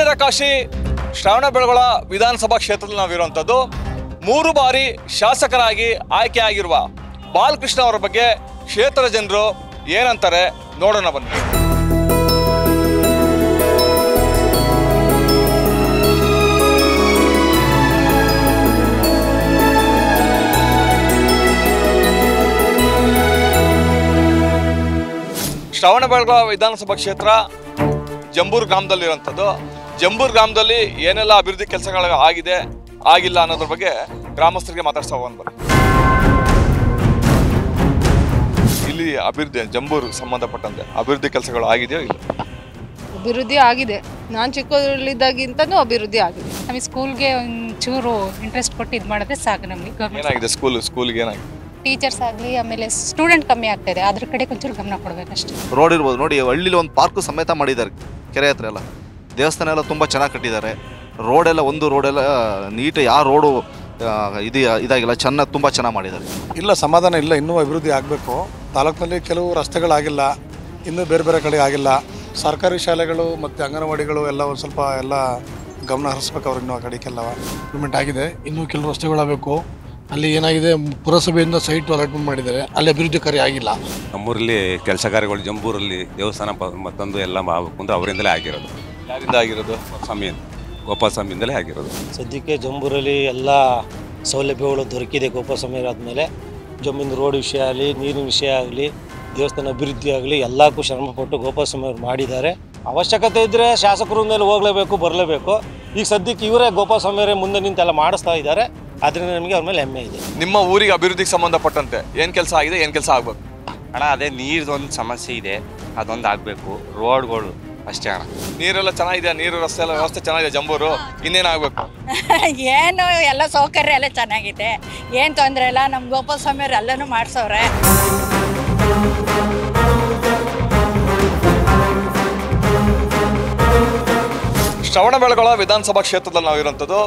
ಪುಣ್ಯದ ಕಾಶಿ ಶ್ರವಣಬೆಳಗೊಳ ವಿಧಾನಸಭಾ ಕ್ಷೇತ್ರದಲ್ಲಿ ನಾವಿರುವಂಥದ್ದು. 3 ಬಾರಿ ಶಾಸಕರಾಗಿ ಆಯ್ಕೆಯಾಗಿರುವ ಬಾಲಕೃಷ್ಣ ಅವರ ಬಗ್ಗೆ ಕ್ಷೇತ್ರದ ಜನರು ಏನಂತಾರೆ ನೋಡೋಣ ಬನ್ನಿ. ಶ್ರವಣಬೆಳಗೊಳ ವಿಧಾನಸಭಾ ಕ್ಷೇತ್ರ ಜಂಬೂರು ಗ್ರಾಮದಲ್ಲಿರುವಂಥದ್ದು. ಜಂಬೂರು ಗ್ರಾಮದಲ್ಲಿ ಏನೆಲ್ಲ ಅಭಿವೃದ್ಧಿ ಕೆಲಸಗಳು ಆಗಿದೆ ಆಗಿಲ್ಲ ಅನ್ನೋದ್ರ ಬಗ್ಗೆ ಗ್ರಾಮಸ್ಥರಿಗೆ ಮಾತಾಡ್ತಾ ಹೋಗೋಣ. ಇಲ್ಲಿ ಅಭಿವೃದ್ಧಿ ಜಂಬೂರು ಸಂಬಂಧಪಟ್ಟಂತೆ ಅಭಿವೃದ್ಧಿ ಕೆಲಸಗಳು ಆಗಿದೆಯೋ ಇಲ್ಲ? ಅಭಿವೃದ್ಧಿ ಆಗಿದೆ. ನಾನು ಚಿಕ್ಕವರಿದ್ದಾಗಿಂತನೂ ಅಭಿವೃದ್ಧಿ ಆಗಿದೆ. ನಮಗೆ ಸ್ಕೂಲ್ಗೆ ಒಂಚೂರು ಇಂಟ್ರೆಸ್ಟ್ ಕೊಟ್ಟು ಇದು ಮಾಡಿದ್ರೆ ಸಾಕು. ನಮಗೆ ಏನಾಗಿದೆ ಸ್ಕೂಲ್ಗೆ ಏನಾಗಿದೆ? ಟೀಚರ್ಸ್ ಆಗಲಿ, ಆಮೇಲೆ ಸ್ಟೂಡೆಂಟ್ ಕಮ್ಮಿ ಆಗ್ತಾ ಇದೆ. ಅದ್ರ ಕಡೆ ಒಂಚೂರು ಗಮನ ಕೊಡಬೇಕಷ್ಟೇ. ರೋಡ್ ಇರ್ಬೋದು ನೋಡಿ, ಹಳ್ಳಿಲಿ ಒಂದು ಪಾರ್ಕು ಸಮೇತ ಮಾಡಿದ್ದಾರೆ. ಕೆರೆ ಹತ್ರ ಎಲ್ಲ ದೇವಸ್ಥಾನ ಎಲ್ಲ ತುಂಬ ಚೆನ್ನಾಗಿ ಕಟ್ಟಿದ್ದಾರೆ. ರೋಡೆಲ್ಲ ರೋಡೆಲ್ಲ ನೀಟ್, ಯಾವ ರೋಡು ಇದಾಗಿಲ್ಲ, ತುಂಬ ಚೆನ್ನಾಗಿ ಮಾಡಿದ್ದಾರೆ. ಇಲ್ಲ, ಸಮಾಧಾನ ಇಲ್ಲ, ಇನ್ನೂ ಅಭಿವೃದ್ಧಿ ಆಗಬೇಕು. ತಾಲೂಕಿನಲ್ಲಿ ಕೆಲವು ರಸ್ತೆಗಳಾಗಿಲ್ಲ, ಇನ್ನೂ ಬೇರೆ ಬೇರೆ ಕಡೆ ಆಗಿಲ್ಲ. ಸರ್ಕಾರಿ ಶಾಲೆಗಳು ಮತ್ತು ಅಂಗನವಾಡಿಗಳು ಎಲ್ಲ ಒಂದು ಸ್ವಲ್ಪ ಎಲ್ಲ ಗಮನ ಹರಿಸ್ಬೇಕು. ಅವ್ರು ಇನ್ನೂ ಆ ಕಡೆಗೆಲ್ಲ ಇಂಪ್ರೂವ್ಮೆಂಟ್ ಆಗಿದೆ. ಇನ್ನೂ ಕೆಲವು ರಸ್ತೆಗಳಾಗಬೇಕು. ಅಲ್ಲಿ ಏನಾಗಿದೆ, ಪುರಸಭೆಯಿಂದ ಸೈಟ್ ಅಲಾಟ್ಮೆಂಟ್ ಮಾಡಿದ್ದಾರೆ, ಅಲ್ಲಿ ಅಭಿವೃದ್ಧಿ ಕಾರ್ಯ ಆಗಿಲ್ಲ. ನಮ್ಮೂರಲ್ಲಿ ಕೆಲಸ ಕಾರ್ಯಗಳು ಜಂಬೂರಲ್ಲಿ ದೇವಸ್ಥಾನ ಮತ್ತೊಂದು ಎಲ್ಲ ಆಗಬೇಕು ಅಂದ್ರೆ ಅವರಿಂದಲೇ ಆಗಿರೋದು. ಯಾರಿಂದ ಆಗಿರೋದು? ಗೋಪಾಲ ಸ್ವಾಮಿಯಿಂದಲೇ ಆಗಿರೋದು. ಸದ್ಯಕ್ಕೆ ಜಂಬೂರಲ್ಲಿ ಎಲ್ಲ ಸೌಲಭ್ಯಗಳು ದೊರಕಿದೆ. ಗೋಪಾಲ ಸ್ವಾಮಿ ಆದಮೇಲೆ ಜಂಬೂರಿನ ರೋಡ್ ವಿಷಯ ಆಗಲಿ, ನೀರಿನ ವಿಷಯ ಆಗಲಿ, ದೇವಸ್ಥಾನ ಅಭಿವೃದ್ಧಿ ಆಗಲಿ ಎಲ್ಲಕ್ಕೂ ಶ್ರಮಪಟ್ಟು ಗೋಪಾಲ ಸ್ವಾಮಿ ಅವರು ಮಾಡಿದ್ದಾರೆ. ಅವಶ್ಯಕತೆ ಇದ್ದರೆ ಶಾಸಕರ ಮೇಲೆ ಹೋಗಲೇಬೇಕು, ಬರಲೇಬೇಕು. ಈಗ ಸದ್ಯಕ್ಕೆ ಇವರೇ ಗೋಪಾಲ ಸ್ವಾಮಿಯವರೇ ಮುಂದೆ ನಿಂತೆಲ್ಲ ಮಾಡಿಸ್ತಾ ಇದ್ದಾರೆ. ಅದರಿಂದ ನಮಗೆ ಅವ್ರ ಮೇಲೆ ಹೆಮ್ಮೆ ಇದೆ. ನಿಮ್ಮ ಊರಿಗೆ ಅಭಿವೃದ್ಧಿಗೆ ಸಂಬಂಧಪಟ್ಟಂತೆ ಏನು ಕೆಲಸ ಆಗಿದೆ, ಏನು ಕೆಲಸ ಆಗ್ಬೇಕು? ಅಣ್ಣ ಅದೇ ನೀರ್ದೊಂದು ಸಮಸ್ಯೆ ಇದೆ, ಅದೊಂದು ಆಗಬೇಕು. ರೋಡ್ಗಳು ಅಷ್ಟೇ ಅಣ್ಣ. ನೀರೆಲ್ಲ ಚೆನ್ನಾಗಿದೆ, ನೀರು ರಸ್ತೆ ಎಲ್ಲ ವ್ಯವಸ್ಥೆ ಚೆನ್ನಾಗಿದೆ ಜಂಬೂರು. ಇನ್ನೇನಾಗಬೇಕು? ಏನು ಎಲ್ಲ ಸೌಕರ್ಯ ಎಲ್ಲ ಚೆನ್ನಾಗಿದೆ, ಏನು ತೊಂದರೆ ಇಲ್ಲ. ನಮ್ಮ ಗೋಪಾಲ ಸ್ವಾಮಿಯವ್ರು ಎಲ್ಲನೂ ಮಾಡಿಸವ್ರೆ. ಶ್ರವಣಬೆಳಗೊಳ ವಿಧಾನಸಭಾ ಕ್ಷೇತ್ರದಲ್ಲಿ ನಾವಿರುವಂಥದ್ದು.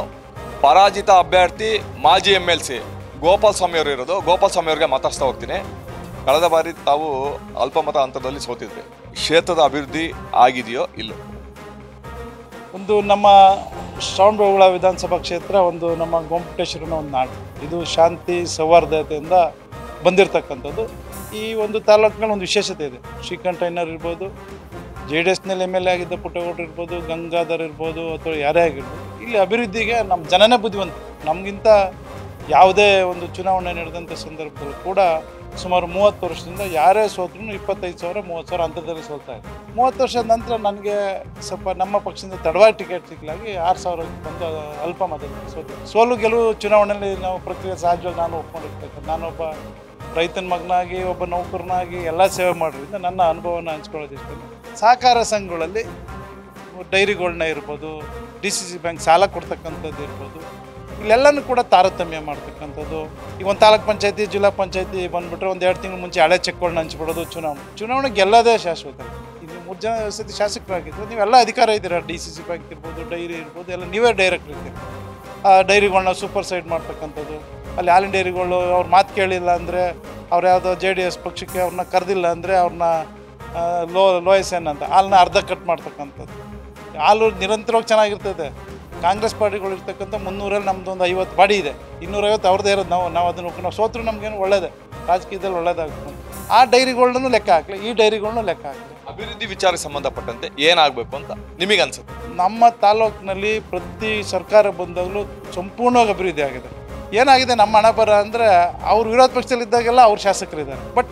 ಪರಾಜಿತ ಅಭ್ಯರ್ಥಿ ಮಾಜಿ MLC ಗೋಪಾಲ ಸ್ವಾಮಿ ಅವರು ಇರೋದು. ಗೋಪಾಲ ಸ್ವಾಮಿ ಅವ್ರಿಗೆ ಮಾತಾಡ್ತಾ ಹೋಗ್ತೀನಿ. ಕಳೆದ ಬಾರಿ ತಾವು ಅಲ್ಪಮತ ಅಂತರದಲ್ಲಿ ಸೋತಿದ್ರಿ. ಕ್ಷೇತ್ರದ ಅಭಿವೃದ್ಧಿ ಆಗಿದೆಯೋ ಇಲ್ಲೋ? ಒಂದು ನಮ್ಮ ಶ್ರವಣಬೆಳಗೊಳ ವಿಧಾನಸಭಾ ಕ್ಷೇತ್ರ ಒಂದು ನಮ್ಮ ಗೋಮಟೇಶ್ವರನ ಒಂದು ನಾಡು. ಇದು ಶಾಂತಿ ಸೌಹಾರ್ದತೆಯಿಂದ ಬಂದಿರತಕ್ಕಂಥದ್ದು. ಈ ಒಂದು ತಾಲೂಕಿನಲ್ಲಿ ಒಂದು ವಿಶೇಷತೆ ಇದೆ. ಶ್ರೀಕಂಠಯ್ಯನವ್ರು ಇರ್ಬೋದು, JDSನಲ್ಲಿ MLA ಆಗಿದ್ದ ಪುಟ್ಟಗೌಡರು ಇರ್ಬೋದು, ಗಂಗಾಧರ್ ಇರ್ಬೋದು, ಅಥವಾ ಯಾರೇ ಆಗಿರ್ಬೋದು, ಇಲ್ಲಿ ಅಭಿವೃದ್ಧಿಗೆ ನಮ್ಮ ಜನನೇ ಬುದ್ಧಿವಂತ. ನಮಗಿಂತ ಯಾವುದೇ ಒಂದು ಚುನಾವಣೆ ನಡೆದಂಥ ಸಂದರ್ಭದಲ್ಲೂ ಕೂಡ ಸುಮಾರು 30 ವರ್ಷದಿಂದ ಯಾರೇ ಸೋತ್ರೂ 25,000 30,000 ಅಂತರದಲ್ಲಿ ಸೋಲ್ತಾ ಇದೆ. 30 ವರ್ಷದ ನಂತರ ನನಗೆ ಸ್ವಲ್ಪ ನಮ್ಮ ಪಕ್ಷದಿಂದ ತಡವಾಗಿ ಟಿಕೆಟ್ ಸಿಕ್ಕಲಾಗಿ 6,000 ಬಂದು ಅಲ್ಪ ಮತದಲ್ಲಿ ಸೋತಿದ್ದೆ. ಸೋಲು ಗೆಲುವು ಚುನಾವಣೆಯಲ್ಲಿ ನಾವು ಪ್ರಕ್ರಿಯೆ ಸಹಜವಾಗಿ ನಾನು ಒಪ್ಕೊಂಡಿರ್ತಕ್ಕಂಥ, ನಾನೊಬ್ಬ ರೈತನ ಮಗನಾಗಿ, ಒಬ್ಬ ನೌಕರನಾಗಿ ಎಲ್ಲ ಸೇವೆ ಮಾಡೋದ್ರಿಂದ ನನ್ನ ಅನುಭವನ ಹಂಚ್ಕೊಳ್ಳೋದು ಇಷ್ಟ. ಸಹಕಾರ ಸಂಘಗಳಲ್ಲಿ ಡೈರಿಗಳನ್ನ ಇರ್ಬೋದು, DCC ಬ್ಯಾಂಕ್ ಸಾಲ ಕೊಡ್ತಕ್ಕಂಥದ್ದು ಇರ್ಬೋದು, ಇಲ್ಲೆಲ್ಲನೂ ಕೂಡ ತಾರತಮ್ಯ ಮಾಡ್ತಕ್ಕಂಥದ್ದು. ಈಗ ಒಂದು ತಾಲೂಕ್ ಪಂಚಾಯತಿ, ಜಿಲ್ಲಾ ಪಂಚಾಯತಿ ಬಂದುಬಿಟ್ರೆ ಒಂದು 2 ತಿಂಗಳು ಮುಂಚೆ ಹಳೆ ಚೆಕ್ಗಳನ್ನ ಹಂಚ್ಬಿಡೋದು. ಚುನಾವಣೆ ಗೆಲ್ಲೋದೇ ಶಾಶ್ವತ. ಇಲ್ಲಿ 3 ಜನ ಸತಿ ಶಾಸಕರಾಗಿದ್ದು ನೀವೆಲ್ಲ ಅಧಿಕಾರ ಇದ್ದೀರಾ. DCC ಬ್ಯಾಂಕ್ ಇರ್ಬೋದು, ಡೈರಿ ಇರ್ಬೋದು, ಎಲ್ಲ ನೀವೇ ಡೈರೆಕ್ಟರ್ ಇದ್ದೀರಿ. ಆ ಡೈರಿಗಳನ್ನ ಸೂಪರ್ ಸೈಡ್ ಮಾಡ್ತಕ್ಕಂಥದ್ದು. ಅಲ್ಲಿ ಹಾಲಿನ ಡೈರಿಗಳು ಅವ್ರ ಮಾತು ಕೇಳಿಲ್ಲ ಅಂದರೆ, ಅವ್ರು ಯಾವುದೋ JDS ಪಕ್ಷಕ್ಕೆ ಅವ್ರನ್ನ ಕರೆದಿಲ್ಲ ಅಂದರೆ ಅವ್ರನ್ನ ಲೋಯಸೇನ್ ಅಂತ ಹಾಲನ್ನ ಅರ್ಧ ಕಟ್ ಮಾಡ್ತಕ್ಕಂಥದ್ದು. ಹಾಲು ನಿರಂತರವಾಗಿ ಚೆನ್ನಾಗಿರ್ತದೆ. ಕಾಂಗ್ರೆಸ್ ಪಾರ್ಟಿಗಳು ಇರ್ತಕ್ಕಂಥ 300ರಲ್ಲಿ ನಮ್ಮದು ಒಂದು 50 ಬಾಡಿ ಇದೆ, 250 ಅವ್ರದ್ದೇ ಇರೋದು. ನಾವು ಅದನ್ನು ನಾವು ಸೋತ್ರೂ ನಮಗೇನು ಒಳ್ಳೇದೇ, ರಾಜಕೀಯದಲ್ಲಿ ಒಳ್ಳೇದಾಗ್ತದೆ. ಆ ಡೈರಿಗಳನ್ನೂ ಲೆಕ್ಕ ಹಾಕಲಿ, ಈ ಡೈರಿಗಳನ್ನೂ ಲೆಕ್ಕ ಹಾಕಲಿ. ಅಭಿವೃದ್ಧಿ ವಿಚಾರಕ್ಕೆ ಸಂಬಂಧಪಟ್ಟಂತೆ ಏನಾಗಬೇಕು ಅಂತ ನಿಮಗೆ ಅನ್ಸುತ್ತೆ? ನಮ್ಮ ತಾಲೂಕಿನಲ್ಲಿ ಪ್ರತಿ ಸರ್ಕಾರ ಬಂದಾಗಲೂ ಸಂಪೂರ್ಣವಾಗಿ ಅಭಿವೃದ್ಧಿ ಆಗಿದೆ. ಏನಾಗಿದೆ ನಮ್ಮ ಹಣಬರ ಅಂದರೆ, ಅವ್ರು ವಿರೋಧ ಪಕ್ಷದಲ್ಲಿದ್ದಾಗೆಲ್ಲ ಅವ್ರು ಶಾಸಕರಿದ್ದಾರೆ, ಬಟ್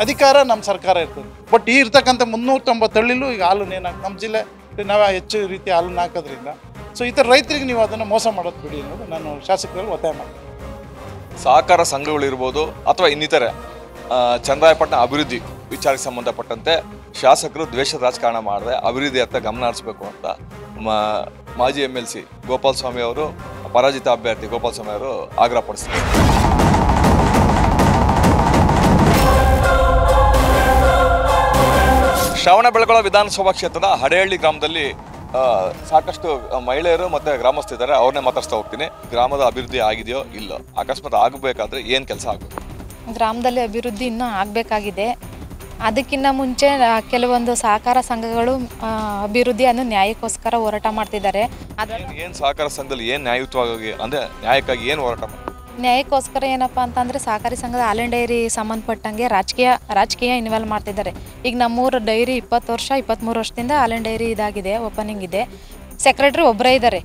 ಅಧಿಕಾರ ನಮ್ಮ ಸರ್ಕಾರ ಇರ್ತದೆ. ಬಟ್ ಈ ಇರ್ತಕ್ಕಂಥ 390 ಹಳ್ಳಿಲೂ ಈಗ ಹಾಲನ್ನು ಏನಾಗ್ತದೆ, ನಮ್ಮ ಜಿಲ್ಲೆ ನಾವು ಹೆಚ್ಚು ರೀತಿ ಹಾಲನ್ನು ಹಾಕೋದ್ರಿಂದ. ಸೊ ಈ ಥರ ರೈತರಿಗೆ ನೀವು ಅದನ್ನು ಮೋಸ ಮಾಡೋದು ಬಿಡಿ ಅನ್ನೋದು ನಾನು ಶಾಸಕರಲ್ಲಿ ಒತ್ತಾಯ ಮಾಡ್ತೀನಿ. ಸಹಕಾರ ಸಂಘಗಳಿರ್ಬೋದು ಅಥವಾ ಇನ್ನಿತರೆ ಚನ್ನರಾಯಪಟ್ಟಣ ಅಭಿವೃದ್ಧಿ ವಿಚಾರಕ್ಕೆ ಸಂಬಂಧಪಟ್ಟಂತೆ ಶಾಸಕರು ದ್ವೇಷದ ರಾಜಕಾರಣ ಮಾಡದೆ ಅಭಿವೃದ್ಧಿ ಹತ್ತ ಗಮನ ಹರಿಸಬೇಕು ಅಂತ ಮಾಜಿ MLC ಗೋಪಾಲ ಸ್ವಾಮಿ ಅವರು, ಪರಾಜಿತ ಅಭ್ಯರ್ಥಿ ಗೋಪಾಲ ಸ್ವಾಮಿ ಅವರು ಆಗ್ರಹಪಡಿಸ್ತಾರೆ. ಶ್ರವಣಬೆಳಗೊಳ ವಿಧಾನಸಭಾ ಕ್ಷೇತ್ರದ ಹಡೇಹಳ್ಳಿ ಗ್ರಾಮದಲ್ಲಿ ಸಾಕಷ್ಟು ಮಹಿಳೆಯರು ಮತ್ತು ಗ್ರಾಮಸ್ಥರಿದ್ದಾರೆ. ಅವ್ರನ್ನೇ ಮಾತಾಡ್ತಾ ಹೋಗ್ತೀನಿ. ಗ್ರಾಮದ ಅಭಿವೃದ್ಧಿ ಆಗಿದೆಯೋ ಇಲ್ಲೋ? ಅಕಸ್ಮಾತ್ ಆಗಬೇಕಾದ್ರೆ ಏನು ಕೆಲಸ ಆಗಬೇಕು? ಗ್ರಾಮದಲ್ಲಿ ಅಭಿವೃದ್ಧಿ ಇನ್ನೂ ಆಗಬೇಕಾಗಿದೆ. ಅದಕ್ಕಿಂತ ಮುಂಚೆ ಕೆಲವೊಂದು ಸಹಕಾರ ಸಂಘಗಳು ಅಭಿವೃದ್ಧಿ ಅನ್ನೋ ನ್ಯಾಯಕ್ಕೋಸ್ಕರ ಹೋರಾಟ ಮಾಡ್ತಿದ್ದಾರೆ. ಏನು ಸಹಕಾರ ಸಂಘದಲ್ಲಿ ಏನು ನ್ಯಾಯಯುತವಾಗಿ ಅಂದರೆ ನ್ಯಾಯಕ್ಕಾಗಿ ಏನು ಹೋರಾಟ ಮಾಡ್ತಾರೆ? ನ್ಯಾಯಕ್ಕೋಸ್ಕರ ಏನಪ್ಪ ಅಂತಂದರೆ ಸಹಕಾರಿ ಸಂಘದ ಹಾಲಿನ ಡೈರಿ ಸಂಬಂಧಪಟ್ಟಂಗೆ ರಾಜಕೀಯ ಇನ್ವಾಲ್ವ್ ಮಾಡ್ತಿದ್ದಾರೆ. ಈಗ ನಮ್ಮೂರು ಡೈರಿ 23 ವರ್ಷದಿಂದ ಹಾಲಿನ ಡೈರಿ ಇದಾಗಿದೆ, ಓಪನಿಂಗ್ ಇದೆ. ಸೆಕ್ರೆಟ್ರಿ ಒಬ್ಬರೇ ಇದ್ದಾರೆ.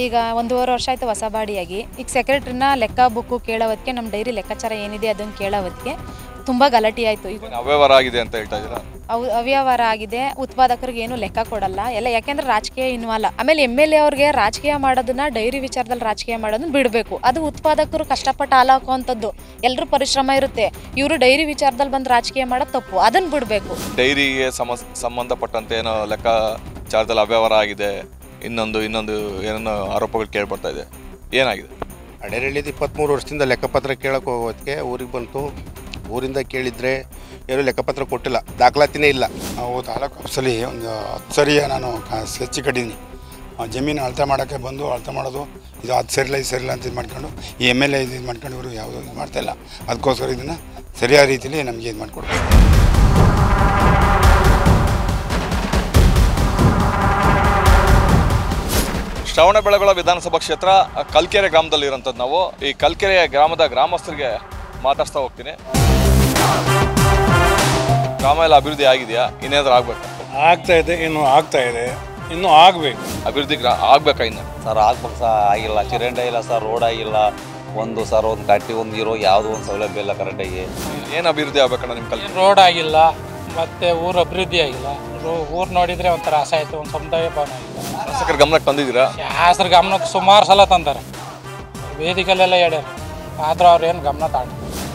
ಈಗ 1.5 ವರ್ಷ ಆಯಿತು ಹೊಸಬಾಡಿಯಾಗಿ. ಈಗ ಸೆಕ್ರೆಟ್ರಿನ ಲೆಕ್ಕ ಬುಕ್ಕು ಕೇಳೋದಕ್ಕೆ ನಮ್ಮ ಡೈರಿ ಲೆಕ್ಕಾಚಾರ ಏನಿದೆ ಅದನ್ನು ಕೇಳೋದಕ್ಕೆ ತುಂಬ ಗಲಾಟೆ ಆಯಿತು. ಈಗ ಅವ್ಯವಹಾರ ಆಗಿದೆ ಅಂತ ಹೇಳ್ತಾ ಇದ್ದೀರಾ? ಅವ್ಯವಹಾರ ಆಗಿದೆ. ಉತ್ಪಾದಕರಿಗೆ ಏನು ಲೆಕ್ಕ ಕೊಡಲ್ಲ ಎಲ್ಲ, ಯಾಕೆಂದ್ರೆ ರಾಜಕೀಯ ಇನ್ವಾಲ್ವ್. ಆಮೇಲೆ MLA ಅವ್ರಿಗೆ ರಾಜಕೀಯ ಮಾಡೋದನ್ನ, ಡೈರಿ ವಿಚಾರದಲ್ಲಿ ರಾಜಕೀಯ ಮಾಡೋದನ್ನ ಬಿಡಬೇಕು. ಅದು ಉತ್ಪಾದಕರು ಕಷ್ಟಪಟ್ಟು ಹಾಲು ಹಾಕುವಂಥದ್ದು, ಎಲ್ಲರೂ ಪರಿಶ್ರಮ ಇರುತ್ತೆ. ಇವರು ಡೈರಿ ವಿಚಾರದಲ್ಲಿ ಬಂದು ರಾಜಕೀಯ ಮಾಡೋದು ತಪ್ಪು, ಅದನ್ನು ಬಿಡಬೇಕು. ಡೈರಿಗೆ ಸಂಬಂಧಪಟ್ಟಂತೆ ಏನೋ ಲೆಕ್ಕಾಚಾರದಲ್ಲಿ ಅವ್ಯವಹಾರ ಆಗಿದೆ, ಇನ್ನೊಂದು ಏನೇನೋ ಆರೋಪಗಳು ಕೇಳ್ಬರ್ತಾ ಇದೆ, ಏನಾಗಿದೆ? ಡೈರಿಯಲ್ಲಿ 23 ವರ್ಷದಿಂದ ಲೆಕ್ಕಪತ್ರ ಕೇಳಕ್ಕೆ ಹೋಗೋದಕ್ಕೆ ಊರಿಗೆ ಬಂತು. ಊರಿಂದ ಕೇಳಿದರೆ ಏನೂ ಲೆಕ್ಕಪತ್ರ ಕೊಟ್ಟಿಲ್ಲ, ದಾಖಲಾತಿನೇ ಇಲ್ಲ. ನಾವು ತಾಲೂಕು ಆಫೀಸಲ್ಲಿ ಒಂದು 10 ಸರಿ ನಾನು ಸ್ಕೆಚ್ ಕಟ್ಟಿದ್ದೀನಿ. ಜಮೀನು ಅಳತೆ ಮಾಡೋಕ್ಕೆ ಬಂದು ಅಳತೆ ಮಾಡೋದು, ಇದು ಅದು ಸರಿಲ್ಲ ಇದು ಸರಿಲ್ಲ ಅಂತ ಇದು ಮಾಡ್ಕೊಂಡು ಈ MLA ಇದು ಮಾಡ್ಕೊಂಡು ಇವರು ಯಾವುದೂ ಇದು ಮಾಡ್ತಾಯಿಲ್ಲ. ಅದಕ್ಕೋಸ್ಕರ ಇದನ್ನು ಸರಿಯಾದ ರೀತಿಯಲ್ಲಿ ನಮಗೆ ಇದು ಮಾಡಿಕೊಡ್ಬೇಕು. ಶ್ರವಣಬೆಳಗೊಳ ವಿಧಾನಸಭಾ ಕ್ಷೇತ್ರ ಕಲ್ಕೆರೆ ಗ್ರಾಮದಲ್ಲಿ ಇರೋಂಥದ್ದು. ನಾವು ಈ ಕಲ್ಕೆರೆ ಗ್ರಾಮದ ಗ್ರಾಮಸ್ಥರಿಗೆ ಮಾತಾಡ್ತಾ ಹೋಗ್ತೀನಿ. ಗ್ರಾಮ ಎಲ್ಲ ಅಭಿವೃದ್ಧಿ ಆಗಿದೆಯಾ? ಇನ್ನೇನಾದ್ರೂ ಆಗ್ಬೇಕು? ಆಗ್ತಾ ಇದೆ, ಇನ್ನೂ ಆಗಬೇಕು. ಅಭಿವೃದ್ಧಿ ಆಗ್ಬೇಕಾ? ಇನ್ನು ಸರ್ ಆಗ್ಬೇಕು ಸರ್, ಆಗಿಲ್ಲ. ಚರಂಡಿ ಇಲ್ಲ ಸರ್, ರೋಡ್ ಆಗಿಲ್ಲ. ಒಂದು ಕಟ್ಟಿ ಒಂದು ಇರೋ ಯಾವುದೋ ಒಂದು ಸೌಲಭ್ಯ ಇಲ್ಲ ಕರೆಕ್ಟಾಗಿ. ಏನು ಅಭಿವೃದ್ಧಿ ಆಗ್ಬೇಕಣ್ಣ ನಿಮ್ಮ ಕಲ್ಕೆರೆ? ರೋಡ್ ಆಗಿಲ್ಲ, ಮತ್ತು ಊರು ಅಭಿವೃದ್ಧಿ ಆಗಿಲ್ಲ. ಊರು ನೋಡಿದರೆ ಒಂಥರ ಆಸೆ ಆಯಿತು, ಒಂದು ಸಮುದಾಯ ಭವನ ಆಗಿಲ್ಲ. ಶಾಸಕರ ಗಮನಕ್ಕೆ ತಂದಿದ್ದೀರಾ? ಶಾಸಕರ ಗಮನಕ್ಕೆ ಸುಮಾರು ಸಲ ತಂದಾರೆ, ವೇದಿಕೆಯಲ್ಲೆಲ್ಲ ಹೇಳ್ಯಾರ, ಆದರೂ ಅವ್ರು ಏನು ಗಮನ ತಾಂಡ.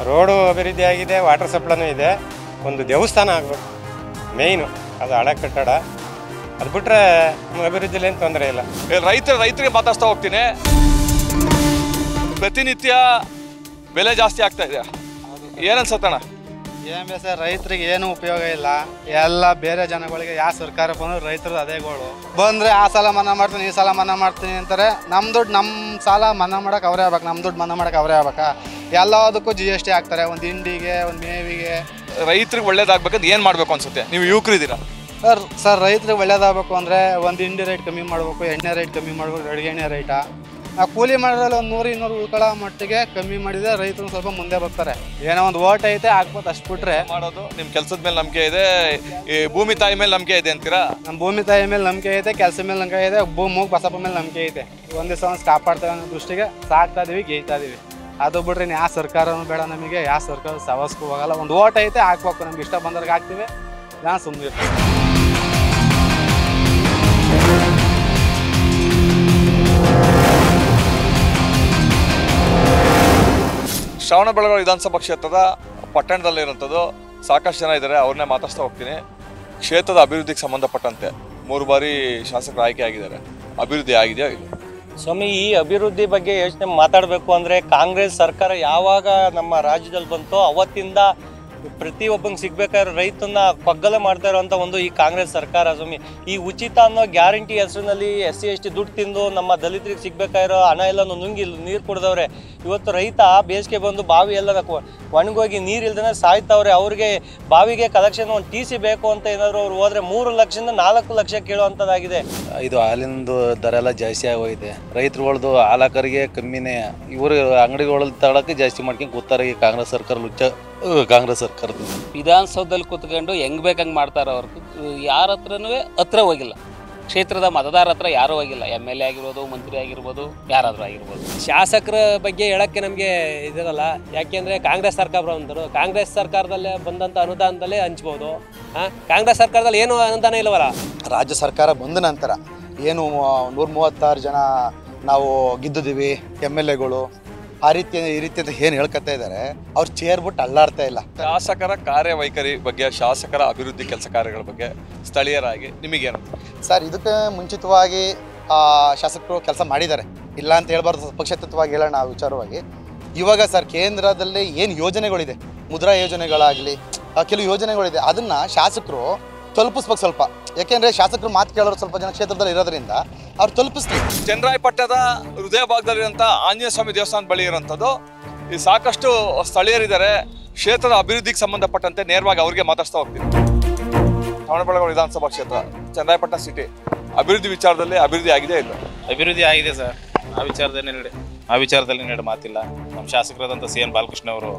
ರೋಡು ಅಭಿವೃದ್ಧಿ ಆಗಿದೆ, ವಾಟರ್ ಸಪ್ಲೈನೂ ಇದೆ. ಒಂದು ದೇವಸ್ಥಾನ ಆಗಬೇಕು ಮೇಯ್ನು, ಅದು ಹಳೆ ಕಟ್ಟಡ. ಅದು ಬಿಟ್ಟರೆ ಅಭಿವೃದ್ಧಿಲಿ ಏನು ತೊಂದರೆ ಇಲ್ಲ. ರೈತರಿಗೆ ಮಾತಾಡ್ತಾ ಹೋಗ್ತೀನಿ. ಪ್ರತಿನಿತ್ಯ ಬೆಲೆ ಜಾಸ್ತಿ ಆಗ್ತಾ ಇದೆ, ಏನನ್ಸತ್ತಣ್ಣ? ಏನು ಸರ್, ರೈತರಿಗೆ ಏನು ಉಪಯೋಗ ಇಲ್ಲ. ಎಲ್ಲ ಬೇರೆ ಜನಗಳಿಗೆ ಯಾವ ಸರ್ಕಾರ ಬಂದರೂ ರೈತರು ಅದೇ ಗೋಳು. ಬಂದರೆ ಆ ಸಾಲ ಮನ್ನಾ ಮಾಡ್ತೀನಿ, ಈ ಸಾಲ ಮನ್ನಾ ಮಾಡ್ತೀನಿ ಅಂತಾರೆ. ನಮ್ಮ ದುಡ್ಡು ನಮ್ಮ ಸಾಲ ಮನ್ನಾ ಮಾಡೋಕೆ ಅವರೇ ಆಗ್ಬೇಕು, ನಮ್ಮ ದುಡ್ಡು ಮನ್ನಾ ಮಾಡೋಕೆ ಅವರೇ ಆಗ್ಬೇಕಾ? ಎಲ್ಲದಕ್ಕೂ GST ಹಾಕ್ತಾರೆ, ಒಂದು ಹಿಂಡಿಗೆ, ಒಂದು ಮೇವಿಗೆ. ರೈತರಿಗೆ ಒಳ್ಳೇದಾಗಬೇಕಂತ ಏನು ಮಾಡಬೇಕು ಅನ್ಸುತ್ತೆ? ನೀವು ಯುವಕರಿದ್ದೀರಾ ಸರ್ ರೈತರಿಗೆ ಒಳ್ಳೇದಾಗಬೇಕು ಅಂದರೆ ಒಂದು ಹಿಂಡಿ ರೇಟ್ ಕಮ್ಮಿ ಮಾಡಬೇಕು, ಎಣ್ಣೆ ರೇಟ್ ಕಮ್ಮಿ ಮಾಡಬೇಕು, ಅಡುಗೆ ಎಣ್ಣೆ ರೇಟ. ಕೂಲಿ ಮಾಡೋದ್ರಲ್ಲಿ ಒಂದು 100-200 ಉಳ್ಕೊಳ್ಳೋ ಮಟ್ಟಿಗೆ ಕಮ್ಮಿ ಮಾಡಿದರೆ ರೈತರು ಸ್ವಲ್ಪ ಮುಂದೆ ಬರ್ತಾರೆ. ಏನೋ ಒಂದು ಓಟ್ ಐತೆ ಆಗ್ಬೋದು, ಅಷ್ಟು ಬಿಟ್ರೆ ಮಾಡೋದು. ನಿಮ್ಮ ಕೆಲಸದ ಮೇಲೆ ನಂಬಿಕೆ ಇದೆ, ಈ ಭೂಮಿ ತಾಯಿ ಮೇಲೆ ನಂಬಿಕೆ ಇದೆ ಅಂತೀರಾ? ನಮ್ಮ ಭೂಮಿ ತಾಯಿ ಮೇಲೆ ನಂಬಿಕೆ ಐತೆ, ಕೆಲಸ ಮೇಲೆ ನಂಬಿಕೆ ಇದೆ, ಮೂಗು ಬಸಪ್ಪ ಮೇಲೆ ನಂಬಿಕೆ ಐತೆ. ಒಂದು ದಿವಸ ಕಾಪಾಡ್ತೇವೆ ಅನ್ನೋ ದೃಷ್ಟಿಗೆ ಸಾಕ್ತಾ ಇದೀವಿ, ಗೇಯ್ತಾ ಇದೀವಿ. ಅದು ಬಿಟ್ರೆ ಯಾವ ಸರ್ಕಾರನೂ ಬೇಡ ನಮಗೆ, ಯಾವ ಸರ್ಕಾರ ಸವಸ್ಗೂ ಹೋಗಲ್ಲ. ಒಂದು ಓಟ್ ಐತೆ ಹಾಕ್ಬೇಕು, ನಮ್ಗೆ ಇಷ್ಟ ಬಂದವ್ರಿಗೆ ಹಾಕ್ತೀವಿ, ನಾನು ಸುಮ್ಮನೆ. ಶ್ರವಣಬೆಳಗೊಳ ವಿಧಾನಸಭಾ ಕ್ಷೇತ್ರದ ಪಟ್ಟಣದಲ್ಲಿರುವಂಥದ್ದು ಸಾಕಷ್ಟು ಜನ ಇದ್ದಾರೆ, ಅವ್ರನ್ನೇ ಮಾತಾಡ್ತಾ ಹೋಗ್ತೀನಿ. ಕ್ಷೇತ್ರದ ಅಭಿವೃದ್ಧಿಗೆ ಸಂಬಂಧಪಟ್ಟಂತೆ 3 ಬಾರಿ ಶಾಸಕರು ಆಯ್ಕೆ ಆಗಿದ್ದಾರೆ, ಅಭಿವೃದ್ಧಿ ಆಗಿದೆಯಾ ಇಲ್ಲ? ಸ್ವಾಮಿ, ಈ ಅಭಿವೃದ್ಧಿ ಬಗ್ಗೆ ಯೋಚನೆ ಮಾತಾಡಬೇಕು ಅಂದರೆ ಕಾಂಗ್ರೆಸ್ ಸರ್ಕಾರ ಯಾವಾಗ ನಮ್ಮ ರಾಜ್ಯದಲ್ಲಿ ಬಂತೋ ಅವತ್ತಿಂದ ಪ್ರತಿಯೊಬ್ಬಂಗೆ ಸಿಗ್ಬೇಕಾದ್ರೆ ರೈತನ್ನ ಕೊಗ್ಗಲೆ ಮಾಡ್ತಾ ಇರೋಂಥ ಒಂದು ಈ ಕಾಂಗ್ರೆಸ್ ಸರ್ಕಾರ. ಸ್ವಾಮಿ, ಈ ಉಚಿತ ಅನ್ನೋ ಗ್ಯಾರಂಟಿ ಹೆಸರಿನಲ್ಲಿ SC/ST ದುಡ್ಡು ತಿಂದು ನಮ್ಮ ದಲಿತರಿಗೆ ಸಿಗ್ಬೇಕಾಗಿರೋ ಹಣ ಎಲ್ಲನೂ ನುಂಗಿ ನೀರು ಕುಡ್ದವ್ರೆ. ಇವತ್ತು ರೈತ ಬೇಸಿಗೆ ಬಂದು ಬಾವಿ ಎಲ್ಲ ಒಣಗೋಗಿ ನೀರು ಇಲ್ದೇ ಸಾಯ್ತವ್ರೆ. ಅವ್ರಿಗೆ ಬಾವಿಗೆ ಕಲೆಕ್ಷನ್ ಒಂದು TC ಬೇಕು ಅಂತ ಏನಾದರೂ ಅವ್ರು ಹೋದ್ರೆ 3 ಲಕ್ಷದಿಂದ 4 ಲಕ್ಷ ಕೇಳುವಂಥದ್ದಾಗಿದೆ. ಇದು ಹಾಲಿಂದು ದರ ಎಲ್ಲ ಜಾಸ್ತಿ ಆಗೋಗಿದೆ. ರೈತರುಗಳದ್ದು ಹಾಲಕರಿಗೆ ಕಮ್ಮಿನೇ, ಇವರು ಅಂಗಡಿಗಳಲ್ಲಿ ತಗೊಳಕ್ಕೆ ಜಾಸ್ತಿ ಮಾಡ್ಕೊಂಡು ಕೂತಾರೆ ಈ ಕಾಂಗ್ರೆಸ್ ಸರ್ಕಾರ. ಕಾಂಗ್ರೆಸ್ ಸರ್ಕಾರದ ವಿಧಾನಸೌಧದಲ್ಲಿ ಕೂತ್ಕೊಂಡು ಹೆಂಗ್ ಬೇಕಂಗೆ ಮಾಡ್ತಾರೆ. ಅವ್ರಿಗೆ ಯಾರ ಹತ್ರನೂ ಹತ್ರ ಹೋಗಿಲ್ಲ, ಕ್ಷೇತ್ರದ ಮತದಾರ ಹತ್ರ ಯಾರೂ ಹೋಗಿಲ್ಲ. MLA ಆಗಿರ್ಬೋದು, ಮಂತ್ರಿ ಆಗಿರ್ಬೋದು, ಯಾರಾದರೂ ಆಗಿರ್ಬೋದು. ಶಾಸಕರ ಬಗ್ಗೆ ಹೇಳೋಕ್ಕೆ ನಮಗೆ ಇದಿರಲ್ಲ, ಯಾಕೆಂದರೆ ಕಾಂಗ್ರೆಸ್ ಸರ್ಕಾರ ಬಂದರು, ಕಾಂಗ್ರೆಸ್ ಸರ್ಕಾರದಲ್ಲೇ ಬಂದಂಥ ಅನುದಾನದಲ್ಲೇ ಹಂಚ್ಬೋದು. ಕಾಂಗ್ರೆಸ್ ಸರ್ಕಾರದಲ್ಲಿ ಏನು ಅನುದಾನ ಇಲ್ಲವಲ್ಲ. ರಾಜ್ಯ ಸರ್ಕಾರ ಬಂದ ನಂತರ ಏನು 136 ಜನ ನಾವು ಗೆದ್ದಿದ್ದೀವಿ MLAಗಳು, ಆ ರೀತಿ ಈ ರೀತಿ ಅಂತ ಏನು ಹೇಳ್ಕೊತಾ ಇದ್ದಾರೆ. ಅವ್ರು ಚೇರ್ ಬಿಟ್ಟು ಅಲ್ಲಾಡ್ತಾ ಇಲ್ಲ. ಶಾಸಕರ ಕಾರ್ಯವೈಖರಿ ಬಗ್ಗೆ, ಶಾಸಕರ ಅಭಿವೃದ್ಧಿ ಕೆಲಸ ಕಾರ್ಯಗಳ ಬಗ್ಗೆ ಸ್ಥಳೀಯರಾಗಿ ನಿಮಗೇನು ಸರ್? ಇದಕ್ಕೆ ಮುಂಚಿತವಾಗಿ ಶಾಸಕರು ಕೆಲಸ ಮಾಡಿದ್ದಾರೆ, ಇಲ್ಲ ಅಂತ ಹೇಳ್ಬಾರ್ದು. ಪಕ್ಷಾತೀತವಾಗಿ ಹೇಳೋಣ ಆ ವಿಚಾರವಾಗಿ. ಇವಾಗ ಸರ್ ಕೇಂದ್ರದಲ್ಲಿ ಏನು ಯೋಜನೆಗಳಿದೆ, ಮುದ್ರಾ ಯೋಜನೆಗಳಾಗಲಿ, ಕೆಲವು ಯೋಜನೆಗಳಿದೆ, ಅದನ್ನು ಶಾಸಕರು ತಲುಪಿಸ್ಬೇಕು ಸ್ವಲ್ಪ. ಯಾಕೆಂದರೆ ಶಾಸಕರು ಮಾತು ಕೇಳೋರು ಸ್ವಲ್ಪ ಜನ ಕ್ಷೇತ್ರದಲ್ಲಿ ಇರೋದ್ರಿಂದ ಅವ್ರು ತಲುಪಿಸ್ತೀವಿ. ಚನ್ನರಾಯಪಟ್ಟಣದ ಹೃದಯ ಭಾಗದಲ್ಲಿರುವಂಥ ಆಂಜನೇಯ ಸ್ವಾಮಿ ದೇವಸ್ಥಾನದ ಬಳಿ ಇರುವಂಥದ್ದು. ಈ ಸಾಕಷ್ಟು ಸ್ಥಳೀಯರಿದ್ದಾರೆ, ಕ್ಷೇತ್ರದ ಅಭಿವೃದ್ಧಿಗೆ ಸಂಬಂಧಪಟ್ಟಂತೆ ನೇರವಾಗಿ ಅವ್ರಿಗೆ ಮಾತಾಡ್ತಾ ಹೋಗ್ತೀನಿ. ಶ್ರವಣಬೆಳಗೊಳ ವಿಧಾನಸಭಾ ಕ್ಷೇತ್ರ, ಚನ್ನರಾಯಪಟ್ಟಣ ಸಿಟಿ ಅಭಿವೃದ್ಧಿ ವಿಚಾರದಲ್ಲಿ ಅಭಿವೃದ್ಧಿ ಆಗಿದೆ ಇಲ್ಲ? ಅಭಿವೃದ್ಧಿ ಆಗಿದೆ ಸರ್. ಆ ವಿಚಾರದಲ್ಲಿ ನೆರಡು ಮಾತಿಲ್ಲ. ನಮ್ಮ ಶಾಸಕರಾದಂಥ CN ಬಾಲಕೃಷ್ಣ ಅವರು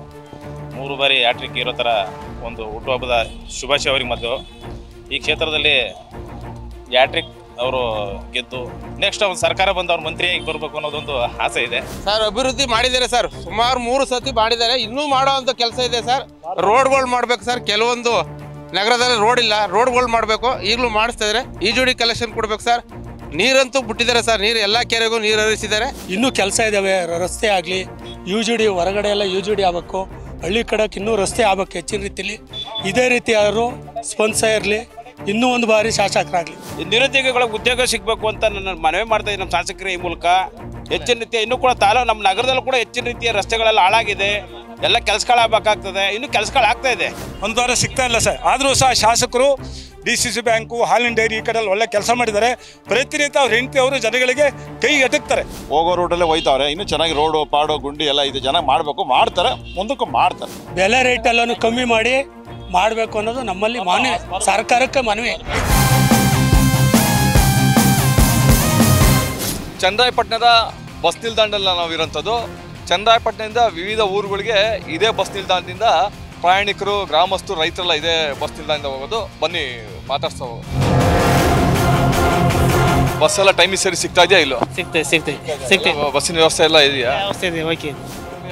3 ಬಾರಿ ಹ್ಯಾಟ್ರಿಕ್ ಇರೋ ಥರ ಒಂದು ಹುಟ್ಟುಹಬ್ಬದ ಶುಭಾಶಯ ಅವರಿಗೆ ಮೊದಲು. ಈ ಕ್ಷೇತ್ರದಲ್ಲಿ ಹ್ಯಾಟ್ರಿಕ್ ಅವರು ಗೆದ್ದು ನೆಕ್ಸ್ಟ್ ಅವ್ರು ಸರ್ಕಾರ ಬಂದು ಅವ್ರು ಮಂತ್ರಿಯಾಗಿ ಬರಬೇಕು ಅನ್ನೋದೊಂದು ಆಸೆ ಇದೆ ಸರ್. ಅಭಿವೃದ್ಧಿ ಮಾಡಿದ್ದಾರೆ ಸರ್, ಸುಮಾರು 3 ಸತಿ ಮಾಡಿದ್ದಾರೆ. ಇನ್ನೂ ಮಾಡೋವಂಥ ಕೆಲಸ ಇದೆ ಸರ್. ರೋಡ್ಗಳು ಮಾಡ್ಬೇಕು ಸರ್. ಕೆಲವೊಂದು ನಗರದಲ್ಲಿ ರೋಡ್ ಇಲ್ಲ, ರೋಡ್ಗಳು ಮಾಡಬೇಕು. ಈಗಲೂ ಮಾಡಿಸ್ತಾ ಇದ್ದಾರೆ. ಈಜುಡಿ ಕಲೆಕ್ಷನ್ ಕೊಡ್ಬೇಕು ಸರ್. ನೀರಂತೂ ಬಿಟ್ಟಿದ್ದಾರೆ ಸರ್, ನೀರು ಎಲ್ಲ ಕೆರೆಗೂ ನೀರು ಹರಿಸಿದ್ದಾರೆ. ಇನ್ನೂ ಕೆಲಸ ಇದ್ದಾವೆ. ರಸ್ತೆ ಆಗಲಿ, UGD ಹೊರಗಡೆ ಎಲ್ಲ UGD ಆಗಬೇಕು. ಹಳ್ಳಿ ಕಡೆಗೆ ಇನ್ನೂ ರಸ್ತೆ ಆಗ್ಬೇಕು ಹೆಚ್ಚಿನ ರೀತಿಯಲ್ಲಿ. ಇದೇ ರೀತಿ ಯಾರು ಸ್ಪಂದಿಸ್ತಾ ಇರಲಿ, ಇನ್ನೂ ಒಂದು ಬಾರಿ ಶಾಸಕರಾಗಲಿ. ನಿರುದ್ಯೋಗಿಗಳಿಗೆ ಉದ್ಯೋಗ ಸಿಗಬೇಕು ಅಂತ ನಾನು ಮನವಿ ಮಾಡ್ತಾ ಇದ್ದೀನಿ ನಮ್ಮ ಶಾಸಕರ ಈ ಮೂಲಕ. ಹೆಚ್ಚಿನ ರೀತಿಯ ಇನ್ನೂ ಕೂಡ ನಮ್ಮ ನಗರದಲ್ಲೂ ಕೂಡ ಹೆಚ್ಚಿನ ರೀತಿಯ ರಸ್ತೆಗಳೆಲ್ಲ ಹಾಳಾಗಿದೆ. ಎಲ್ಲ ಕೆಲಸಗಳಾಗಬೇಕಾಗ್ತದೆ. ಇನ್ನೂ ಕೆಲಸಗಳಾಗ್ತಾ ಇದೆ. ಒಂದು ವಾರ ಸಿಗ್ತಾ ಇಲ್ಲ ಸರ್. ಆದರೂ ಸಹ ಶಾಸಕರು DCC ಬ್ಯಾಂಕು, ಹಾಲಿನ ಡೈರಿ ಈ ಕಡೆ ಒಳ್ಳೆ ಕೆಲಸ ಮಾಡಿದ್ದಾರೆ. ಪ್ರತಿನಿತ್ಯ ಅವ್ರ ಹೆಂಡತಿ ಅವರು ಜನಗಳಿಗೆ ಕೈ ಎಟಕ್ತಾರೆ. ಹೋಗೋ ರೂಟಲ್ಲೇ ಹೋಯ್ತಾವ್ರೆ. ಇನ್ನೂ ಚೆನ್ನಾಗಿ ರೋಡು ಪಾಡು ಗುಂಡಿ ಎಲ್ಲ ಇದು ಜನ ಮಾಡಬೇಕು, ಮಾಡ್ತಾರೆ, ಮುಂದಕ್ಕೂ ಮಾಡ್ತಾರೆ. ಬೆಲೆ ರೇಟ್ ಎಲ್ಲನೂ ಕಮ್ಮಿ ಮಾಡಿ ಮಾಡಬೇಕು ಅನ್ನೋದು ನಮ್ಮಲ್ಲಿ ಮನವಿ, ಸರ್ಕಾರಕ್ಕೆ ಮನವಿ. ಚನ್ನರಾಯಪಟ್ಟಣದ ಬಸ್ ನಿಲ್ದಾಣದಲ್ಲಿ ನಾವು ಇರೋಂಥದ್ದು. ಚನ್ನರಾಯಪಟ್ಟಣದಿಂದ ವಿವಿಧ ಊರುಗಳಿಗೆ ಇದೇ ಬಸ್ ನಿಲ್ದಾಣದಿಂದ ಪ್ರಯಾಣಿಕರು, ಗ್ರಾಮಸ್ಥರು, ರೈತರೆಲ್ಲ ಇದೇ ಬಸ್ ನಿಲ್ದಾಣದಿಂದ ಹೋಗೋದು. ಬನ್ನಿ ಮಾತಾಡ್ತಾ ಹೋಗೋದು. ಬಸ್ ಎಲ್ಲ ಟೈಮಿಗೆ ಸರಿ ಸಿಗ್ತಾ ಇದೆಯಾ ಇಲ್ಲೋ? ಸಿಗ್ತದೆ. ಬಸ್ಸಿನ ವ್ಯವಸ್ಥೆ ಎಲ್ಲ ಇದೆಯಾ? ಓಕೆ.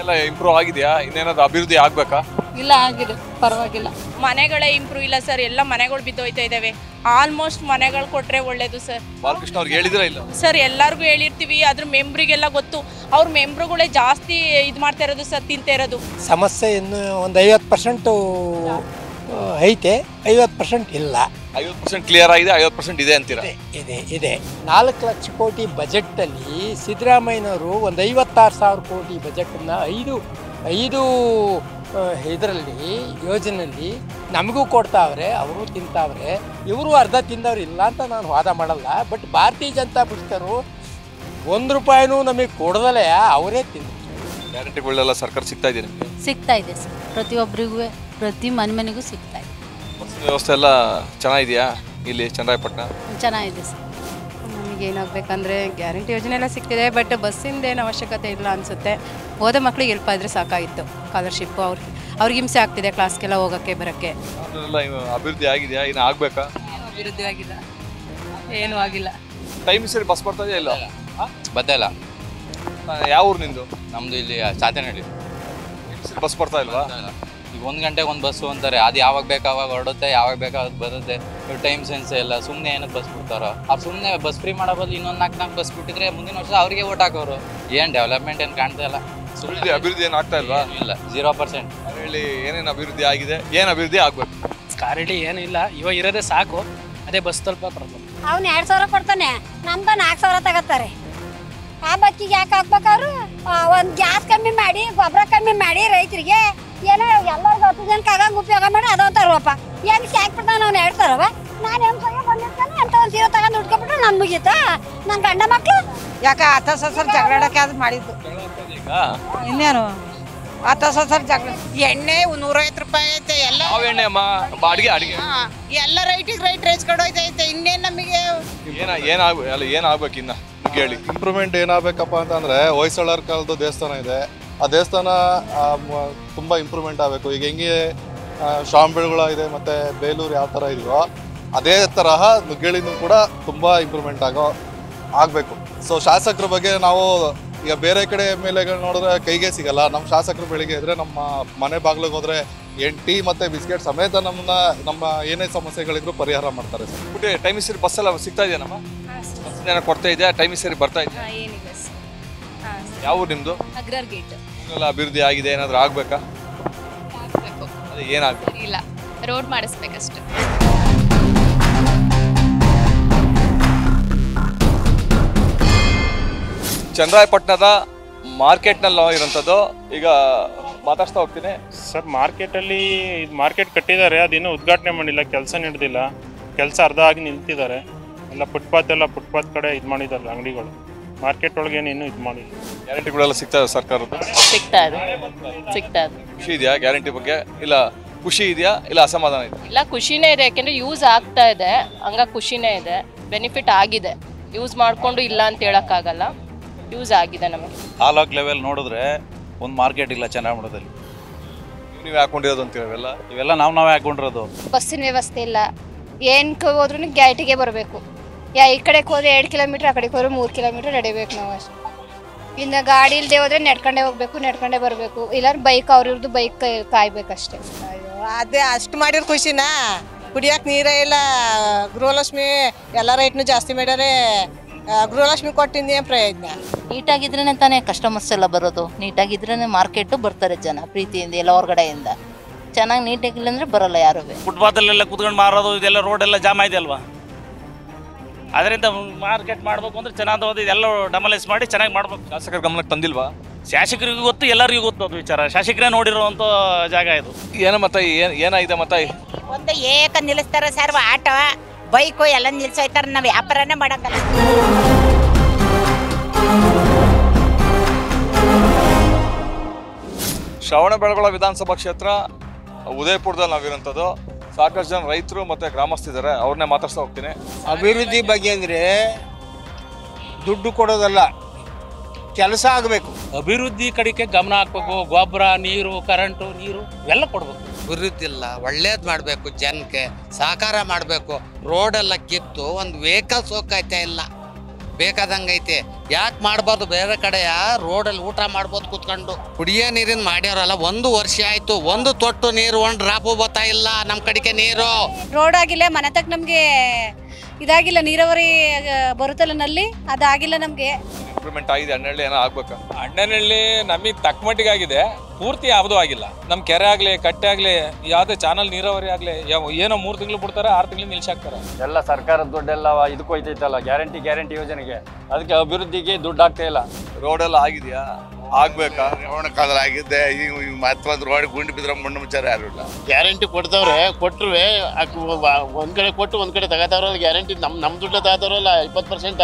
ಎಲ್ಲ ಇಂಪ್ರೂವ್ ಆಗಿದೆಯಾ? ಇನ್ನೇನಾದ್ರು ಅಭಿವೃದ್ಧಿ ಆಗ್ಬೇಕಾ? ಇಲ್ಲ, ಆಗಿದೆ, ಪರವಾಗಿಲ್ಲ. ಮನೆಗಳೇ ಇಂಪ್ರೂವ್ ಇಲ್ಲ ಸರ್. ಎಲ್ಲ ಮನೆಗಳು ಬಿದ್ದೋಯ್ತಾ ಇದ್ದಾವೆ. ಆಲ್ಮೋಸ್ಟ್ ಮನೆಗಳು ಕೊಟ್ರೆ ಒಳ್ಳೇದು ಸರ್. ಬಾಲಕೃಷ್ಣ ಅವ್ರಿಗೆ ಹೇಳಿದಿರಾ ಇಲ್ಲ? ಸರ್, ಎಲ್ಲರಿಗೂ ಹೇಳಿರ್ತೀವಿ. ಅದ್ರ ಮೆಂಬ್ರಿಗೆಲ್ಲ ಗೊತ್ತು. ಅವ್ರ ಮೆಂಬ್ರುಗಳೇ ಜಾಸ್ತಿ ಇದು ಮಾಡ್ತಾ ಇರೋದು ಸರ್, ತಿಂತಾ ಇರೋದು. ಸಮಸ್ಯೆ ಇನ್ನು ಒಂದು 50% ಐತೆ, 50% ಇಲ್ಲ. 50% ಕ್ಲಿಯರ್ ಆಗಿದೆ, 50% ಇದೆ ಅಂತೀರಾ? ಇದೆ 4 ಲಕ್ಷ ಕೋಟಿ ಬಜೆಟಲ್ಲಿ ಸಿದ್ದರಾಮಯ್ಯನವರು ಒಂದು 56,000 ಕೋಟಿ ಬಜೆಟನ್ನು ಐದು ಇದರಲ್ಲಿ ಯೋಜನೆಯಲ್ಲಿ ನಮಗೂ ಕೊಡ್ತಾವ್ರೆ, ಅವರು ತಿಂತಾವ್ರೆ. ಇವರು ಅರ್ಧ ತಿಂದವ್ರು ಇಲ್ಲ ಅಂತ ನಾನು ವಾದ ಮಾಡಲ್ಲ. ಬಟ್ ಭಾರತೀಯ ಜನತಾ ಪಕ್ಷದವರು ₹1 ನಮಗೆ ಕೊಡದಲೇ ಅವರೇ ತಿಂದ್ರು. ಗ್ಯಾರಂಟಿಗಳೆಲ್ಲ ಸರ್ಕಾರ ಸಿಗ್ತಾ ಇದೆ ನಿಮಗೆ? ಸಿಗ್ತಾ ಇದೆ ಸರ್. ಪ್ರತಿಯೊಬ್ಬರಿಗೂ, ಪ್ರತಿ ಮನೆಗೂ ಸಿಗ್ತಾ ಇದೆ. ಬಸ್ಸಿನ ವ್ಯವಸ್ಥೆ ಎಲ್ಲ ಚೆನ್ನಾಗಿದೆಯಾ ಇಲ್ಲಿ ಚನ್ನರಾಯಪಟ್ಟಣ? ಚೆನ್ನಾಗಿದೆ ಸರ್. ನಮಗೇನಾಗಬೇಕಂದ್ರೆ ಗ್ಯಾರಂಟಿ ಯೋಜನೆ ಎಲ್ಲ ಸಿಗ್ತಿದೆ. ಬಟ್ ಬಸ್ಸಿಂದ ಏನು ಅವಶ್ಯಕತೆ ಇಲ್ಲ ಅನಿಸುತ್ತೆ. ಓದೋ ಮಕ್ಳಿಗೆ ಹೆಲ್ಪ್ ಆದರೆ ಸಾಕಾಗಿತ್ತು. ಸ್ಕಾಲರ್ಶಿಪ್ಪು ಅವ್ರಿಗೆ ಹಿಂಸೆ ಆಗ್ತಿದೆ ಕ್ಲಾಸ್ಗೆಲ್ಲ ಹೋಗೋಕ್ಕೆ ಬರೋಕ್ಕೆ. ಅಭಿವೃದ್ಧಿ ಆಗಿದೆಯಾ? ಇನ್ನು ಆಗಬೇಕಾ? ಅಭಿವೃದ್ಧಿ ಆಗಿಲ್ಲ, ಏನೂ ಆಗಿಲ್ಲ. ಟೈಮ್ ಸರಿ ಬಸ್ ಬರ್ತಾ ಇದೆಯಾ ಇಲ್ಲ? ಬದ್ದಲ್ಲ. ಯಾವ ಊರು ನಿಂದು? ನಮ್ಮದು ಇಲ್ಲಿ ಚಾತನಹಳ್ಳಿ. ಬಸ್ ಬರ್ತಾ ಇಲ್ವಾ? ಈಗ 1 ಗಂಟೆಗೆ ಒಂದು ಬಸ್ಸು ಅಂತಾರೆ. ಅದು ಯಾವಾಗ ಬೇಕಾವಾಗ ಹೊರಡುತ್ತೆ, ಯಾವಾಗ ಬೇಕಾವಾಗ ಬರುತ್ತೆ. ಟೈಮ್ ಸೆನ್ಸ್ ಇಲ್ಲ. ಸುಮ್ಮನೆ ಏನಕ್ಕೆ ಬಸ್ ಬಿಡ್ತಾರೋ? ಅವ್ರು ಸುಮ್ಮನೆ ಬಸ್ ಫ್ರೀ ಮಾಡೋ ಬದಲು ಇನ್ನೊಂದು 4 ಬಸ್ ಬಿಟ್ಟಿದ್ರೆ ಮುಂದಿನ ವರ್ಷ ಅವರಿಗೆ ಓಟ್ ಹಾಕೋರು. ಏನು ಡೆವಲಪ್ಮೆಂಟ್ ಏನು ಕಾಣ್ತಾ ಇಲ್ಲ. ಸುಮ್ಮನೆ ಅಭಿವೃದ್ಧಿ ಏನು ಆಗ್ತಾ ಇಲ್ವಾ? ಇಲ್ಲ, 0%. ಹೇಳಿ, ಏನೇನು ಅಭಿವೃದ್ಧಿ ಆಗಿದೆ, ಏನು ಅಭಿವೃದ್ಧಿ ಆಗಬೇಕು? ಕ್ಲಾರಿಟಿ ಏನೂ ಇಲ್ಲ. ಇವಾಗ ಇರೋದೇ ಸಾಕು. ಅದೇ ಬಸ್ ಸ್ವಲ್ಪ ಪ್ರಾಬ್ಲಮ್. ಅವ್ನು 2,000 ಕೊಡ್ತಾನೆ, ನಮ್ದು 4,000 ತಗೋತಾರೆ. ಆ ಬಸ್ಸಿಗೆ ಯಾಕೆ ಹಾಕ್ಬೇಕಾದ್ರು? ಒಂದು ಗ್ಯಾಸ್ ಕಮ್ಮಿ ಮಾಡಿ, ಗೊಬ್ಬರ ಕಮ್ಮಿ ಮಾಡಿ, ರೈತರಿಗೆ ಏನೋ ಎಲ್ಲರಿಗೂ 10 ಜನಕ್ಕೆ ಆಗಂಗೆ ಉಪಯೋಗ ಮಾಡಿ ಅದಂತಾರಪ್ಪ. ಹೆಂಗೆ ಹಾಕ್ಬಿಡ್ತಾನೆ ಅವ್ನು 2,000? ನಾನು ಹೆಂಗೆ ಬಂದಿರ್ತಾನೆ ಅಂತ ಒಂದು ಸೀರೆ ತಗೊಂಡು ಉಟ್ಕೊಬಿಟ್ರೆ ನನ್ನ ಮುಗೀತಾ? ನನ್ನ ಗಂಡ ಮಕ್ಕಳು ಯಾಕೆ 10,000 ಜಗಳಾಡಕ್ಕೆ ಅದು ಮಾಡಿದ್ದು? ಇನ್ನೇನು 10,000 ಜಗಳ. ಎಣ್ಣೆ 150 ರೂಪಾಯಿ ಐತೆ. ಎಲ್ಲ ಎಣ್ಣೆ ಅಮ್ಮ, ಅಡಿಗೆ ಎಲ್ಲ ರೈಟ್ ರೇಸ್ಕೊಂಡೋಯ್ತೈತೆ. ಇನ್ನೇನು ನಮಗೆ ಏನಾಗ್ಬೇಕು ಇನ್ನ ಹೇಳಿ? ಇಂಪ್ರೂವ್ಮೆಂಟ್ ಏನಾಗಬೇಕಪ್ಪ ಅಂತಂದರೆ, ಹೊಯ್ಸಳರ ಕಾಲದ ದೇವಸ್ಥಾನ ಇದೆ. ಆ ದೇವಸ್ಥಾನ ತುಂಬ ಇಂಪ್ರೂವ್ಮೆಂಟ್ ಆಗಬೇಕು. ಈಗ ಹೆಂಗೆ ಶ್ರವಣಬೆಳಗೊಳ ಇದೆ ಮತ್ತು ಬೇಲೂರು ಯಾವ ಥರ ಇದೆಯೋ ಅದೇ ತರಹ ನುಗ್ಗೇಳಿನೂ ಕೂಡ ತುಂಬ ಇಂಪ್ರೂವ್ಮೆಂಟ್ ಆಗಬೇಕು. ಸೊ ಶಾಸಕರ ಬಗ್ಗೆ ನಾವು ಈಗ ಬೇರೆ ಕಡೆ MLAಗಳು ನೋಡಿದ್ರೆ ಕೈಗೆ ಸಿಗಲ್ಲ. ನಮ್ಮ ಶಾಸಕರು ಬೆಳಿಗ್ಗೆ ಇದ್ರೆ ನಮ್ಮ ಮನೆ ಬಾಗಿಲಿಗೆ ಹೋದರೆ ಟೀ ಮತ್ತು ಬಿಸ್ಕೆಟ್ ಸಮೇತ ನಮ್ಮ ಏನೇ ಸಮಸ್ಯೆಗಳಿದ್ರು ಪರಿಹಾರ ಮಾಡ್ತಾರೆ ಸರ್. ಟೈಮ್ ಸರಿ ಬಸ್ ಎಲ್ಲ ಸಿಗ್ತಾ ಇದೆಯಾ? ನಮ್ಮ ಬಸ್ ಕೊಡ್ತಾ ಇದೆಯಾ? ಟೈಮ್ ಸರಿ ಬರ್ತಾ ಇದೆಯಾ? ಏನಿಲ್ಲ ಸರ್. ಯಾವ ನಿಮ್ಮದು? ಅಗ್ರರ್ ಗೇಟ್. ಎಲ್ಲ ಅಭಿವೃದ್ಧಿ ಆಗಿದೆ, ಏನಾದರೂ ಆಗಬೇಕಾ? ಅದೇ ಏನಾಗಬೇಕು? ಇಲ್ಲ, ರೋಡ್ ಮಾಡಿಸ್ಬೇಕಷ್ಟೆ. ಚನ್ನರಾಯಪಟ್ಟಣದ ಮಾರ್ಕೆಟ್ನಲ್ಲಿ ನಾವು ಇರೋಂಥದ್ದು. ಈಗ ಮಾತಾಡ್ತಾ ಹೋಗ್ತೀನಿ ಸರ್. ಮಾರ್ಕೆಟಲ್ಲಿ ಮಾರ್ಕೆಟ್ ಕಟ್ಟಿದ್ದಾರೆ, ಅದಿನ್ನೂ ಉದ್ಘಾಟನೆ ಮಾಡಿಲ್ಲ, ಕೆಲಸ ನಡೆದಿಲ್ಲ. ಕೆಲಸ ಅರ್ಧ ಆಗಿ ನಿಲ್ತಿದ್ದಾರೆ. ಎಲ್ಲ ಫುಟ್ಪಾತ್ ಕಡೆ ಇದು ಮಾಡಿದ್ದಾರೆ ಅಂಗಡಿಗಳು. ಮಾರ್ಕೆಟ್ ಒಳಗೆ ಏನು ಇನ್ನೂ ಇದು ಮಾಡಿಲ್ಲ. ಗ್ಯಾರಂಟಿಗಳೆಲ್ಲ ಸಿಗ್ತಾ ಇದೆ ಸರ್ಕಾರದ್ದು? ಸಿಗ್ತಾ ಇದೆ. ಖುಷಿ ಇದೆಯಾ ಗ್ಯಾರಂಟಿ ಬಗ್ಗೆ? ಇಲ್ಲ ಖುಷಿ ಇದೆಯಾ ಇಲ್ಲ ಅಸಮಾಧಾನ ಇದೆ? ಇಲ್ಲ ಖುಷಿನೇ ಇದೆ, ಯಾಕೆಂದ್ರೆ ಯೂಸ್ ಆಗ್ತಾ ಇದೆ, ಹಂಗಾಗಿ ಖುಷಿನೇ ಇದೆ, ಬೆನಿಫಿಟ್ ಆಗಿದೆ. ಯೂಸ್ ಮಾಡಿಕೊಂಡು ಇಲ್ಲ ಅಂತ ಹೇಳೋಕ್ಕಾಗಲ್ಲ, ಯೂಸ್ ಆಗಿದೆ ನಮಗೆ. ತಾಲೂಕ್ ಲೆವೆಲ್ ನೋಡಿದ್ರೆ ಒಂದು ಮಾರ್ಕೆಟ್ ಇಲ್ಲ ಚನ್ನರಾಯಪಟ್ಟಣದಲ್ಲಿ. ನೀವು ಹಾಕೊಂಡಿರೋದು ಅಂತ ಇವೆಲ್ಲ ಇವೆಲ್ಲ ನಾವೇ ಹಾಕೊಂಡಿರೋದು. ಬಸ್ಸಿನ ವ್ಯವಸ್ಥೆ ಇಲ್ಲ, ಏನಕ್ಕೆ ಹೋದ್ರೂ ಗ್ಯಾಟಿಗೆ ಬರಬೇಕು. ಈ ಕಡೆಗೆ ಹೋದ್ರೆ 2 ಕಿಲೋಮೀಟ್ರ್, ಆ ಕಡೆಗೆ ಹೋದ್ರೆ 3 ಕಿಲೋಮೀಟ್ರ್ ನಡಿಬೇಕು ನಾವು ಅಷ್ಟೇ. ಇನ್ನು ಗಾಡಿ ಇಲ್ಲದೆ ಹೋದ್ರೆ ನಡ್ಕೊಂಡೇ ಹೋಗ್ಬೇಕು, ನಡ್ಕೊಂಡೇ ಬರಬೇಕು. ಇಲ್ಲಾಂದ್ರೆ ಬೈಕ್ ಅವ್ರದ್ದು ಬೈಕ್ ಕಾಯ್ಬೇಕಷ್ಟೇ. ಅದೇ ಅಷ್ಟು ಮಾಡಿರೋ ಖುಷಿನಾ? ಕುಡಿಯೋಕೆ ನೀರೇ ಇಲ್ಲ. ಗೃಹಲಕ್ಷ್ಮಿ ಎಲ್ಲ ರೇಟ್ನು ಜಾಸ್ತಿ ಮಾಡ್ಯಾರೆ. ಗೃಹಲಕ್ಷ್ಮಿ ಕೊಟ್ಟಿಂದ ಏನು ಪ್ರಯೋಜನ? ನೀಟಾಗಿದ್ರೇ ತಾನೇ ಕಸ್ಟಮರ್ಸ್ ಎಲ್ಲ ಬರೋದು, ನೀಟಾಗಿದ್ರೇ ಮಾರ್ಕೆಟು ಬರ್ತಾರೆ ಜನ ಪ್ರೀತಿಯಿಂದ ಎಲ್ಲ ಹೊರಗಡೆಯಿಂದ. ಚೆನ್ನಾಗಿ ನೀಟಾಗಿಲ್ಲ ಅಂದರೆ ಬರೋಲ್ಲ ಯಾರೂ. ಫುಟ್ಪಾತಲ್ಲೆಲ್ಲ ಕುತ್ಕೊಂಡು ಮಾರೋದು, ಇದೆಲ್ಲ ರೋಡ್ ಎಲ್ಲ ಜಾಮ್ ಆಯ್ತು ಅಲ್ವಾ, ಅದರಿಂದ ಮಾರ್ಕೆಟ್ ಮಾಡಬೇಕು ಅಂದ್ರೆ ಚೆನ್ನಾಗಿ ಇದೆಲ್ಲ ಡಮಲೈಸ್ ಮಾಡಿ ಚೆನ್ನಾಗಿ ಮಾಡ್ಬೇಕು. ಶಾಸಕರ ಗಮನಕ್ಕೆ ತಂದಿಲ್ವಾ? ಶಾಸಕರಿಗೂ ಗೊತ್ತು, ಎಲ್ಲರಿಗೂ ಗೊತ್ತು ಅದು ವಿಚಾರ. ಶಾಸಕರೇ ನೋಡಿರುವಂಥ ಜಾಗ ಇದು. ಏನು ಮತ್ತೆ ಏನಾಗಿದೆ ಮತ್ತೆ? ಒಂದು ಏಕ ನಿಲ್ಲಿಸ್ತಾರೆ ಸರ್, ಆಟೋ ಬೈಕು ಎಲ್ಲ ನಿಲ್ಸೋಯ್ತಾರೆ. ನಾವು ವ್ಯಾಪಾರನೇ ಮಾಡಕ್ಕಲ್ಲ. ಶ್ರವಣಬೆಳಗೊಳ ವಿಧಾನಸಭಾ ಕ್ಷೇತ್ರ ಉದಯಪುರದಲ್ಲಿ ನಾವಿರೋಂಥದ್ದು. ಸಾಕಷ್ಟು ಜನ ರೈತರು ಮತ್ತು ಗ್ರಾಮಸ್ಥರಿದ್ದಾರೆ, ಅವ್ರನ್ನೇ ಮಾತಾಡ್ತಾ ಹೋಗ್ತೀನಿ. ಅಭಿವೃದ್ಧಿ ಬಗ್ಗೆ ಅಂದರೆ ದುಡ್ಡು ಕೊಡೋದಲ್ಲ, ಕೆಲಸ ಆಗಬೇಕು. ಅಭಿವೃದ್ಧಿ ಕಡೆಗೆ ಗಮನ ಹಾಕ್ಬೇಕು. ಗೊಬ್ಬರ, ನೀರು, ಕರೆಂಟು, ನೀರು ಇವೆಲ್ಲ ಕೊಡ್ಬೇಕು. ಅಭಿವೃದ್ಧಿ ಇಲ್ಲ, ಒಳ್ಳೇದು ಮಾಡಬೇಕು, ಜನಕ್ಕೆ ಸಹಕಾರ ಮಾಡಬೇಕು. ರೋಡೆಲ್ಲ ಕಿತ್ತು ಒಂದು ವೆಹಿಕಲ್ಸ್ ಹೋಗ್ತಾ ಇಲ್ಲ, ಬೇಕಾದಂಗೆ ಐತೆ. ಯಾಕೆ ಮಾಡಬಾರ್ದು? ಬೇರೆ ಕಡೆಯ ರೋಡಲ್ಲಿ ಊಟ ಮಾಡ್ಬೋದು ಕೂತ್ಕೊಂಡು. ಕುಡಿಯೋ ನೀರಿನ ಮಾಡ್ಯಾರಲ್ಲ, 1 ವರ್ಷ ಆಯ್ತು, ಒಂದು ತೊಟ್ಟು ನೀರು 1 ಡ್ರಾಪು ಬರ್ತಾ ಇಲ್ಲ ನಮ್ಮ ಕಡೆಗೆ ನೀರು. ರೋಡ್ ಆಗಿಲ್ಲ, ಮನೆ ತಕ್ಕ ನಮಗೆ ಇದಾಗಿಲ್ಲ, ನೀರಾವರಿ ಬರುತ್ತಲ್ಲ ನಲ್ಲಿ, ಅದಾಗಿಲ್ಲ ನಮಗೆ. ಇಂಪ್ರೂವ್ಮೆಂಟ್ ಆಗಿದೆ ಹಣ್ಣಳ್ಳಿ, ಏನೋ ಆಗ್ಬೇಕಾ? ಹಣ್ಣನಹಳ್ಳಿ ನಮಗೆ ತಕ್ಕ ಮಟ್ಟಿಗೆ ಆಗಿದೆ, ಪೂರ್ತಿ ಯಾವುದೂ ಆಗಿಲ್ಲ. ನಮ್ಮ ಕೆರೆ ಆಗಲಿ, ಕಟ್ಟೆ ಆಗಲಿ, ಯಾವುದೇ ಚಾನಲ್ ನೀರಾವರಿ ಆಗಲಿ, ಏನೋ 3 ತಿಂಗಳು ಬಿಡ್ತಾರೆ, 6 ತಿಂಗಳು ನಿಲ್ಸಾಕ್ತಾರೆ. ಎಲ್ಲ ಸರ್ಕಾರದ ದುಡ್ಡೆಲ್ಲ ಇದಕ್ಕೆ ಹೋಯ್ತೈತಲ್ಲ, ಗ್ಯಾರಂಟಿ ಯೋಜನೆಗೆ. ಅದಕ್ಕೆ ಅಭಿವೃದ್ಧಿಗೆ ದುಡ್ಡು ಆಗ್ತಾ ಇಲ್ಲ. ರೋಡೆಲ್ಲ ಆಗಿದೆಯಾ? ಆಗ್ಬೇಕಾ? ರೇವಣ ಕಾಲದಲ್ಲಿ ಆಗಿದ್ದೆ. ಈಗ ಮತ್ತೊಂದು ರೋಡ್ ಗುಂಡಿ ಬಿದ್ರೆ ಮಣ್ಣು ಮುಚ್ಚಾರ ಯಾರು ಇಲ್ಲ. ಗ್ಯಾರಂಟಿ ಕೊಡ್ತಾವ್ರೆ, ಕೊಟ್ಟರು ಒಂದ್ ಕಡೆ ಕೊಟ್ಟು ಒಂದ್ ಕಡೆ ತಗೋತಾವ್ರಲ್ಲ ಗ್ಯಾರಂಟಿ. ನಮ್ಮ ದುಡ್ಡು ತಗೋತಾವ್ರಲ್ಲ 20%.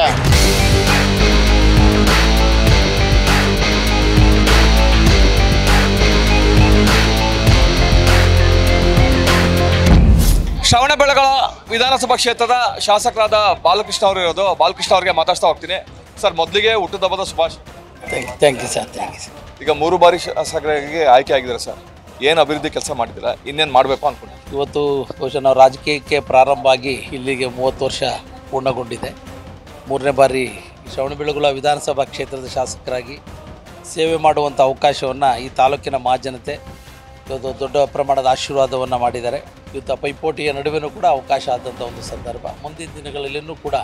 ಶ್ರವಣಬೆಳಗೊಳ ವಿಧಾನಸಭಾ ಕ್ಷೇತ್ರದ ಶಾಸಕರಾದ ಬಾಲಕೃಷ್ಣ ಅವರು ಇರೋದು. ಬಾಲಕೃಷ್ಣ ಅವರಿಗೆ ಮಾತಾಡ್ತಾ ಹೋಗ್ತೀನಿ. ಸರ್, ಮೊದಲಿಗೆ ಹುಟ್ಟದ ಹಬ್ಬದ ಶುಭಾಶಯ. Thank you sir, thank you. ಈಗ 3 ಬಾರಿ ಶಾಸಕರಿಗೆ ಆಯ್ಕೆ ಆಗಿದ್ದಾರೆ ಸರ್, ಏನು ಅಭಿವೃದ್ಧಿ ಕೆಲಸ ಮಾಡಿದ್ದೀರಾ? ಇನ್ನೇನು ಮಾಡಬೇಕು ಅಂದ್ಕೊಂಡು? ಇವತ್ತು ಬಹುಶಃ ನಾವು ರಾಜಕೀಯಕ್ಕೆ ಪ್ರಾರಂಭ ಆಗಿ ಇಲ್ಲಿಗೆ 30 ವರ್ಷ ಪೂರ್ಣಗೊಂಡಿದೆ. 3ನೇ ಬಾರಿ ಶ್ರವಣಬೆಳಗೊಳ ವಿಧಾನಸಭಾ ಕ್ಷೇತ್ರದ ಶಾಸಕರಾಗಿ ಸೇವೆ ಮಾಡುವಂಥ ಅವಕಾಶವನ್ನು ಈ ತಾಲೂಕಿನ ಮಹಾಜನತೆ ಇವತ್ತು ದೊಡ್ಡ ಪ್ರಮಾಣದ ಆಶೀರ್ವಾದವನ್ನು ಮಾಡಿದ್ದಾರೆ. ಇವತ್ತು ಪೈಪೋಟಿಯ ನಡುವೆಯೂ ಕೂಡ ಅವಕಾಶ ಆದಂಥ ಒಂದು ಸಂದರ್ಭ. ಮುಂದಿನ ದಿನಗಳಲ್ಲಿಯೂ ಕೂಡ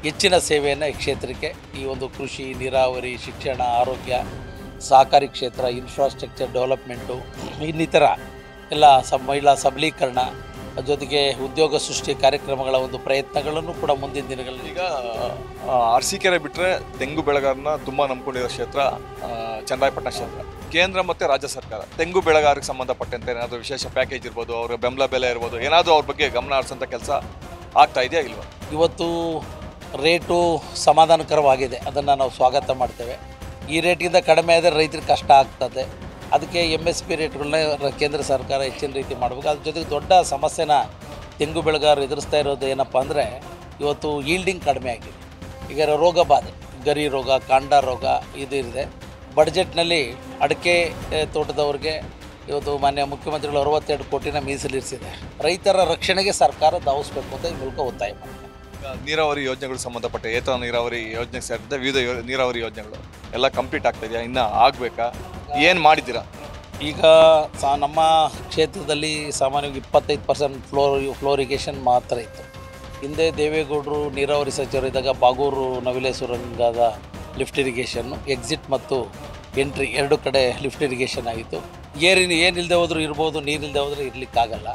ಹೆಚ್ಚಿನ ಸೇವೆಯನ್ನು ಈ ಕ್ಷೇತ್ರಕ್ಕೆ, ಈ ಒಂದು ಕೃಷಿ, ನೀರಾವರಿ, ಶಿಕ್ಷಣ, ಆರೋಗ್ಯ, ಸಹಕಾರಿ ಕ್ಷೇತ್ರ, ಇನ್ಫ್ರಾಸ್ಟ್ರಕ್ಚರ್ ಡೆವಲಪ್ಮೆಂಟು, ಇನ್ನಿತರ ಎಲ್ಲ ಮಹಿಳಾ ಸಬಲೀಕರಣ ಜೊತೆಗೆ ಉದ್ಯೋಗ ಸೃಷ್ಟಿ ಕಾರ್ಯಕ್ರಮಗಳ ಒಂದು ಪ್ರಯತ್ನಗಳನ್ನು ಕೂಡ ಮುಂದಿನ ದಿನಗಳಲ್ಲಿ. ಈಗ ಅರಸೀಕೆರೆ ಬಿಟ್ಟರೆ ತೆಂಗು ಬೆಳೆಗಾರನ ತುಂಬ ನಂಬ್ಕೊಂಡಿರೋ ಕ್ಷೇತ್ರ ಚನ್ನರಾಯಪಟ್ಟಣ ಕ್ಷೇತ್ರ. ಕೇಂದ್ರ ಮತ್ತು ರಾಜ್ಯ ಸರ್ಕಾರ ತೆಂಗು ಬೆಳೆಗಾರರಿಗೆ ಸಂಬಂಧಪಟ್ಟಂತೆ ಏನಾದರೂ ವಿಶೇಷ ಪ್ಯಾಕೇಜ್ ಇರ್ಬೋದು, ಅವ್ರ ಬೆಂಬಲ ಬೆಲೆ ಇರ್ಬೋದು, ಏನಾದರೂ ಅವ್ರ ಬಗ್ಗೆ ಗಮನ ಹರಿಸೋಂಥ ಕೆಲಸ ಆಗ್ತಾ ಇದೆಯಾ ಇಲ್ವಾ? ಇವತ್ತು ರೇಟು ಸಮಾಧಾನಕರವಾಗಿದೆ, ಅದನ್ನು ನಾವು ಸ್ವಾಗತ ಮಾಡ್ತೇವೆ. ಈ ರೇಟಿಂದ ಕಡಿಮೆ ಆದರೆ ರೈತರಿಗೆ ಕಷ್ಟ ಆಗ್ತದೆ. ಅದಕ್ಕೆ MSP ರೇಟ್ಗಳನ್ನ ಕೇಂದ್ರ ಸರ್ಕಾರ ಹೆಚ್ಚಿನ ರೀತಿ ಮಾಡಬೇಕು. ಅದ್ರ ಜೊತೆಗೆ ದೊಡ್ಡ ಸಮಸ್ಯೆನ ತೆಂಗು ಬೆಳೆಗಾರರು ಎದುರಿಸ್ತಾ ಇರೋದು ಏನಪ್ಪ ಅಂದರೆ ಇವತ್ತು ಈಲ್ಡಿಂಗ್ ಕಡಿಮೆ ಆಗಿದೆ. ಈಗ ರೋಗ ಬಾಧೆ, ಗರಿ ರೋಗ, ಕಾಂಡ ರೋಗ ಇದು ಇದೆ. ಬಡ್ಜೆಟ್ನಲ್ಲಿ ಅಡಿಕೆ ತೋಟದವ್ರಿಗೆ ಇವತ್ತು ಮಾನ್ಯ ಮುಖ್ಯಮಂತ್ರಿಗಳು 62 ಕೋಟಿನ ಮೀಸಲಿರಿಸಿದೆ. ರೈತರ ರಕ್ಷಣೆಗೆ ಸರ್ಕಾರ ಧಾವಿಸಬೇಕು ಅಂತ ಈ ಮೂಲಕ ಒತ್ತಾಯ ಮಾಡ್ತಾರೆ. ನೀರಾವರಿ ಯೋಜನೆಗಳು ಸಂಬಂಧಪಟ್ಟ ಏತ ನೀರಾವರಿ ಯೋಜನೆಗೆ ಸೇರಿದ ವಿವಿಧ ನೀರಾವರಿ ಯೋಜನೆಗಳು ಎಲ್ಲ ಕಂಪ್ಲೀಟ್ ಆಗ್ತಾ ಇದೆಯಾ? ಇನ್ನೂ ಆಗಬೇಕಾ? ಏನು ಮಾಡಿದ್ದೀರಾ? ಈಗ ನಮ್ಮ ಕ್ಷೇತ್ರದಲ್ಲಿ ಸಾಮಾನ್ಯವಾಗಿ 25% ಫ್ಲೋರಿಗೇಷನ್ ಮಾತ್ರ ಇತ್ತು. ಹಿಂದೆ ದೇವೇಗೌಡರು ನೀರಾವರಿ ಸಚಿವರಿದ್ದಾಗ ಬಾಗೂರು ನವಿಲೇಶ್ವರಂಗಾದ ಲಿಫ್ಟ್ ಇರಿಗೇಷನ್ನು, ಎಕ್ಸಿಟ್ ಮತ್ತು ಎಂಟ್ರಿ 2 ಕಡೆ ಲಿಫ್ಟ್ ಇರಿಗೇಷನ್ ಆಗಿತ್ತು. ಏನಿಲ್ಲದೆ ಹೋದರೂ ಇರ್ಬೋದು, ನೀರಿಲ್ಲದೆ ಹೋದರೆ ಇರಲಿಕ್ಕಾಗಲ್ಲ.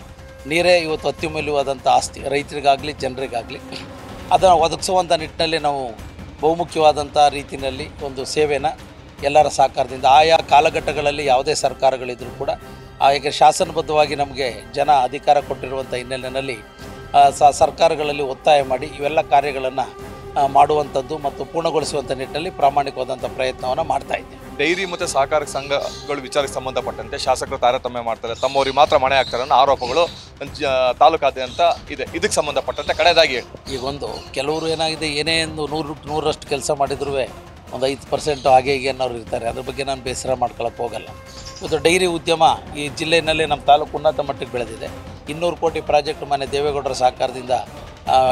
ನೀರೇ ಇವತ್ತು ಅತ್ಯಮೂಲ್ಯವಾದಂಥ ಆಸ್ತಿ, ರೈತರಿಗಾಗಲಿ ಜನರಿಗಾಗಲಿ. ಅದನ್ನು ಒದಗಿಸುವಂಥ ನಿಟ್ಟಿನಲ್ಲಿ ನಾವು ಬಹುಮುಖ್ಯವಾದಂಥ ರೀತಿಯಲ್ಲಿ ಒಂದು ಸೇವೆನ ಎಲ್ಲರ ಸಹಕಾರದಿಂದ ಆಯಾ ಕಾಲಘಟ್ಟಗಳಲ್ಲಿ ಯಾವುದೇ ಸರ್ಕಾರಗಳಿದ್ದರೂ ಕೂಡ ಯಾಕೆ ಶಾಸನಬದ್ಧವಾಗಿ ನಮಗೆ ಜನ ಅಧಿಕಾರ ಕೊಟ್ಟಿರುವಂಥ ಹಿನ್ನೆಲೆಯಲ್ಲಿ ಸರ್ಕಾರಗಳಲ್ಲಿ ಒತ್ತಾಯ ಮಾಡಿ ಇವೆಲ್ಲ ಕಾರ್ಯಗಳನ್ನು ಮಾಡುವಂಥದ್ದು ಮತ್ತು ಪೂರ್ಣಗೊಳಿಸುವಂಥ ನಿಟ್ಟಿನಲ್ಲಿ ಪ್ರಾಮಾಣಿಕವಾದಂಥ ಪ್ರಯತ್ನವನ್ನು ಮಾಡ್ತಾ ಇದ್ದೀವಿ. ಡೈರಿ ಮತ್ತು ಸಹಕಾರ ಸಂಘಗಳು ವಿಚಾರಕ್ಕೆ ಸಂಬಂಧಪಟ್ಟಂತೆ ಶಾಸಕರು ತಾರತಮ್ಯ ಮಾಡ್ತಾರೆ, ತಮ್ಮವರಿಗೆ ಮಾತ್ರ ಮಣೆ ಹಾಕ್ತಾರೆ ಅನ್ನೋ ಆರೋಪಗಳು ತಾಲೂಕಾದ್ಯಂತ ಇದೆ. ಇದಕ್ಕೆ ಸಂಬಂಧಪಟ್ಟಂತೆ ಕಡೆಯದಾಗಿ ಈಗ ಒಂದು ಕೆಲವರು ಏನಾಗಿದೆ, ಏನೇ ಒಂದು 100% ಕೆಲಸ ಮಾಡಿದ್ರೂ ಒಂದು 5% ಹಾಗೆ ಹೀಗೆ ಅನ್ನೋರು ಇರ್ತಾರೆ. ಅದ್ರ ಬಗ್ಗೆ ನಾನು ಬೇಸರ ಮಾಡ್ಕೊಳ್ಳೋಕೆ ಹೋಗಲ್ಲ. ಇವತ್ತು ಡೈರಿ ಉದ್ಯಮ ಈ ಜಿಲ್ಲೆಯಲ್ಲಿ ನಮ್ಮ ತಾಲೂಕು ಉನ್ನತ ಮಟ್ಟಕ್ಕೆ ಬೆಳೆದಿದೆ. 200 ಕೋಟಿ ಪ್ರಾಜೆಕ್ಟ್ ಮನೆ ದೇವೇಗೌಡರ ಸಹಕಾರದಿಂದ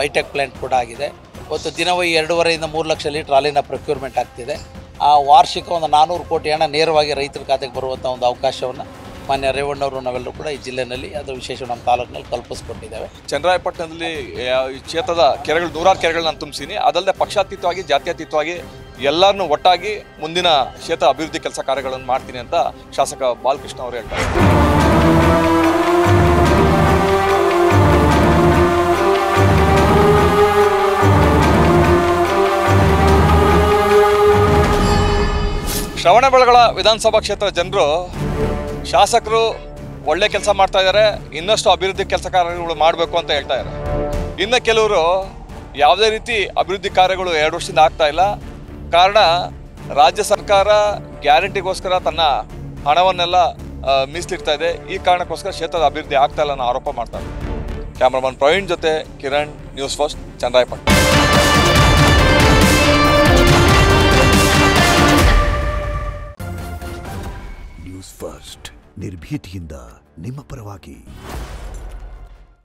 ಹೈಟೆಕ್ ಪ್ಲ್ಯಾಂಟ್ ಕೂಡ ಆಗಿದೆ. ಇವತ್ತು ದಿನವೂ 2.5 3 ಲಕ್ಷ ಲೀಟ್ರ್ ಹಾಲಿನ ಪ್ರೊಕ್ಯೂರ್ಮೆಂಟ್ ಆಗ್ತಿದೆ. ಆ ವಾರ್ಷಿಕ ಒಂದು 400 ಕೋಟಿ ಹಣ ನೇರವಾಗಿ ರೈತರ ಖಾತೆಗೆ ಬರುವಂಥ ಒಂದು ಅವಕಾಶವನ್ನು ಮಾನ್ಯ ರೇವಣ್ಣವರು ನಾವೆಲ್ಲರೂ ಕೂಡ ಈ ಜಿಲ್ಲೆಯಲ್ಲಿ ಅದು ವಿಶೇಷ ನಮ್ಮ ತಾಲೂಕಿನಲ್ಲಿ ಕಲ್ಪಿಸ್ಕೊಟ್ಟಿದ್ದೇವೆ. ಚನ್ನರಾಯಪಟ್ಟಣದಲ್ಲಿ ಈ ಕ್ಷೇತ್ರದ ಕೆರೆಗಳು 100 ಕೆರೆಗಳು ನಾನು ತುಂಬಿಸಿನಿ. ಅದಲ್ಲದೆ ಪಕ್ಷಾತೀತವಾಗಿ ಜಾತ್ಯತೀತವಾಗಿ ಎಲ್ಲರನ್ನೂ ಒಟ್ಟಾಗಿ ಮುಂದಿನ ಕ್ಷೇತ್ರ ಅಭಿವೃದ್ಧಿ ಕೆಲಸ ಕಾರ್ಯಗಳನ್ನು ಮಾಡ್ತೀನಿ ಅಂತ ಶಾಸಕ ಬಾಲಕೃಷ್ಣ ಅವರು ಹೇಳ್ತಾರೆ. ಶ್ರವಣಬೆಳಗೊಳ ವಿಧಾನಸಭಾ ಕ್ಷೇತ್ರದ ಜನರು ಶಾಸಕರು ಒಳ್ಳೆ ಕೆಲಸ ಮಾಡ್ತಾ ಇದ್ದಾರೆ, ಇನ್ನಷ್ಟು ಅಭಿವೃದ್ಧಿ ಕೆಲಸ ಕಾರ್ಯಗಳು ಮಾಡಬೇಕು ಅಂತ ಹೇಳ್ತಾ ಇದ್ದಾರೆ. ಇನ್ನು ಕೆಲವರು ಯಾವುದೇ ರೀತಿ ಅಭಿವೃದ್ಧಿ ಕಾರ್ಯಗಳು 2 ವರ್ಷದಿಂದ ಆಗ್ತಾ ಇಲ್ಲ. ಕಾರಣ ರಾಜ್ಯ ಸರ್ಕಾರ ಗ್ಯಾರಂಟಿಗೋಸ್ಕರ ತನ್ನ ಹಣವನ್ನೆಲ್ಲ ಮೀಸಲಿಡ್ತಾ ಇದೆ. ಈ ಕಾರಣಕ್ಕೋಸ್ಕರ ಕ್ಷೇತ್ರದ ಅಭಿವೃದ್ಧಿ ಆಗ್ತಾ ಇಲ್ಲ ಅನ್ನೋ ಆರೋಪ ಮಾಡ್ತಾರೆ. ಕ್ಯಾಮ್ರಾಮನ್ ಪ್ರವೀಣ್ ಜೊತೆ Kiran, news first, Channarayapatna. News first ನಿರ್ಭೀತಿಯಿಂದ ನಿಮ್ಮ ಪರವಾಗಿ.